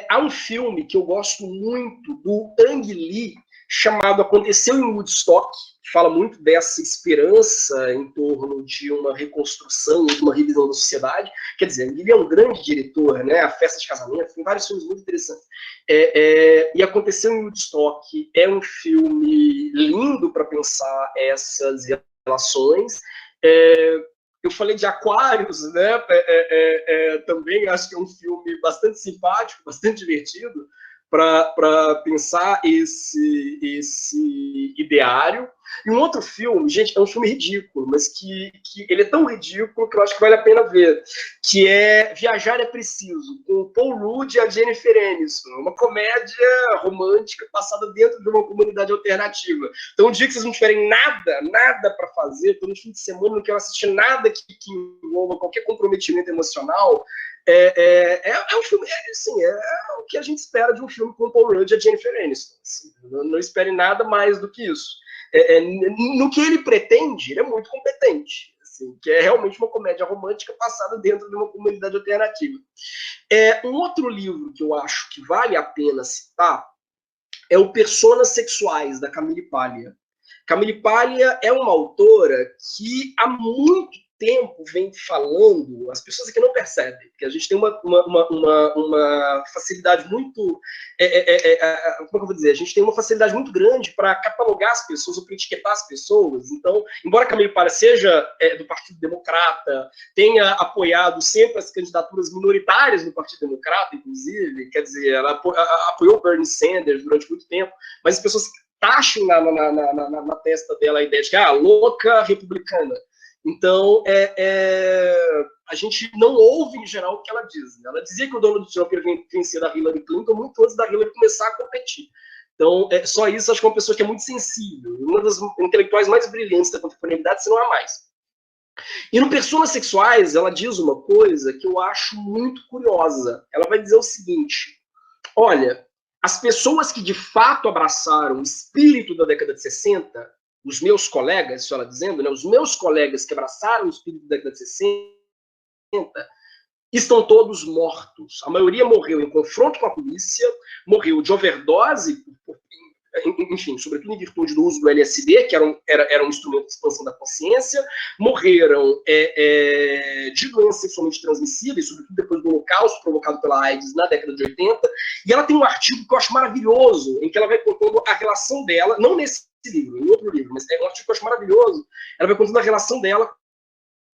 há um filme que eu gosto muito, do Ang Lee, chamado Aconteceu em Woodstock, que fala muito dessa esperança em torno de uma reconstrução, de uma revisão da sociedade. Quer dizer, ele é um grande diretor, né? A Festa de Casamento, tem vários filmes muito interessantes. E Aconteceu em Woodstock é um filme lindo para pensar essas relações. Eu falei de Aquários, né? Também acho que é um filme bastante simpático, bastante divertido, para pensar esse ideário. E um outro filme, gente, é um filme ridículo, mas que ele é tão ridículo que eu acho que vale a pena ver, que é Viajar é Preciso, com o Paul Rudd e a Jennifer Aniston, uma comédia romântica passada dentro de uma comunidade alternativa. Então, um dia que vocês não tiverem nada para fazer, todo fim de semana, não quero assistir nada que envolva qualquer comprometimento emocional, é um filme, assim, é o que a gente espera de um filme com o Paul Rudd e a Jennifer Aniston. Assim, não espere nada mais do que isso. No que ele pretende, ele é muito competente, assim, que é realmente uma comédia romântica passada dentro de uma comunidade alternativa. Um outro livro que eu acho que vale a pena citar é o Personas Sexuais, da Camille Paglia. Camille Paglia é uma autora que há muito tempo vem falando, as pessoas aqui não percebem, que a gente tem uma facilidade muito, como é que eu vou dizer, a gente tem uma facilidade muito grande para catalogar as pessoas ou para etiquetar as pessoas. Então, embora Camille Paglia seja do Partido Democrata, tenha apoiado sempre as candidaturas minoritárias no Partido Democrata, inclusive, quer dizer, ela apoiou Bernie Sanders durante muito tempo, mas as pessoas taxam na testa dela a ideia de que louca republicana. Então, a gente não ouve, em geral, o que ela diz. Ela dizia que o Donald Trump ia vencer da Hillary Clinton muito antes da Hillary começar a competir. Então, só isso, acho que é uma pessoa que é muito sensível. Uma das intelectuais mais brilhantes da contemporaneidade, se não há mais. E no Personas Sexuais, ela diz uma coisa que eu acho muito curiosa. Ela vai dizer o seguinte: olha, as pessoas que de fato abraçaram o espírito da década de 60... os meus colegas, isso ela dizendo, né, os meus colegas que abraçaram o espírito da década de 60 estão todos mortos. A maioria morreu em confronto com a polícia, morreu de overdose, enfim, sobretudo em virtude do uso do LSD, que era um instrumento de expansão da consciência, morreram de doenças sexualmente transmissíveis, sobretudo depois do holocausto provocado pela AIDS na década de 80, e ela tem um artigo que eu acho maravilhoso, em que ela vai contando a relação dela, não nesse livro, em outro livro, mas é um artigo que eu acho maravilhoso, ela vai contando a relação dela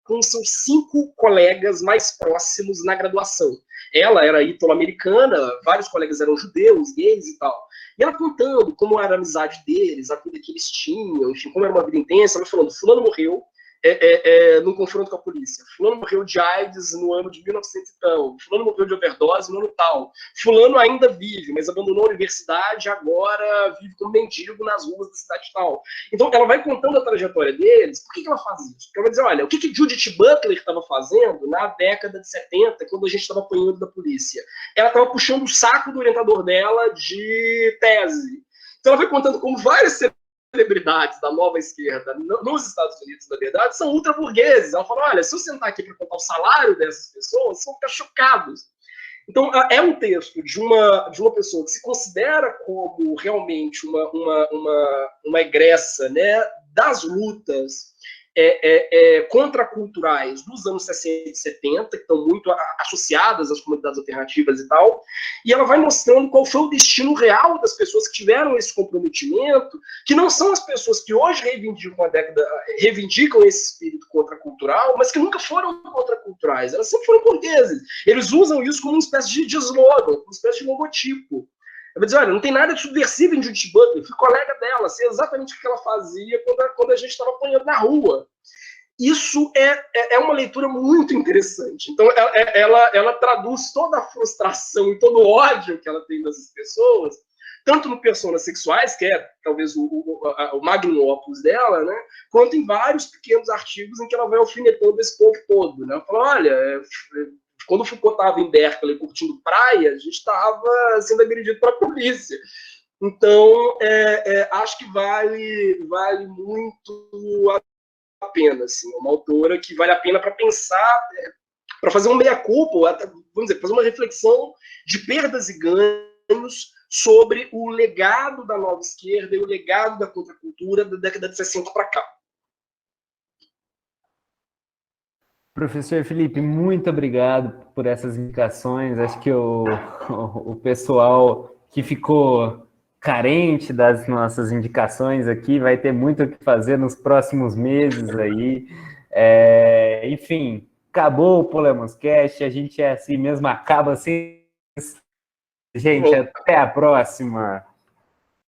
com seus 5 colegas mais próximos na graduação. Ela era ítalo-americana, vários colegas eram judeus, gays e tal. E ela contando como era a amizade deles, a vida que eles tinham, enfim, como era uma vida intensa, ela falando, fulano morreu num confronto com a polícia, fulano morreu de AIDS no ano de 1900 e tal, fulano morreu de overdose no ano tal, fulano ainda vive, mas abandonou a universidade, agora vive como mendigo nas ruas da cidade tal. Então ela vai contando a trajetória deles. Por que ela faz isso? Porque ela vai dizer, olha, o que Judith Butler estava fazendo na década de 70, quando a gente estava apanhando da polícia? Ela estava puxando o saco do orientador dela de tese. Então ela vai contando como várias celebridades da nova esquerda nos Estados Unidos, na verdade, são ultra-burgueses. Ela fala, olha, se eu sentar aqui para contar o salário dessas pessoas, vocês vão ficar chocados. Então, é um texto de uma pessoa que se considera como realmente uma egressa, né, das lutas contraculturais dos anos 60 e 70, que estão muito associadas às comunidades alternativas e tal, e ela vai mostrando qual foi o destino real das pessoas que tiveram esse comprometimento, que não são as pessoas que hoje reivindicam esse espírito contracultural, mas que nunca foram contraculturais, elas sempre foram burgueses. Eles usam isso como uma espécie de slogan, uma espécie de logotipo. Eu vou dizer, olha, não tem nada de subversivo em Judith Butler, fui colega dela, sei exatamente o que ela fazia quando a gente estava apanhando na rua. Isso é uma leitura muito interessante. Então, ela traduz toda a frustração e todo o ódio que ela tem dessas pessoas, tanto no Personas Sexuais, que é talvez o magnum opus dela, né, quanto em vários pequenos artigos em que ela vai alfinetando esse povo todo. Né? Ela fala, olha, quando o Foucault estava em Berkeley curtindo praia, a gente estava sendo agredido pela polícia. Então, acho que vale muito a pena. Assim, uma autora que vale a pena para pensar para fazer um meia-culpa, vamos dizer, fazer uma reflexão de perdas e ganhos sobre o legado da nova esquerda e o legado da contracultura da década de 60 para cá. Professor Felipe, muito obrigado por essas indicações. Acho que o pessoal que ficou carente das nossas indicações aqui vai ter muito o que fazer nos próximos meses aí. Enfim, acabou o Polemoscast, a gente é assim mesmo, acaba assim. Gente, até a próxima.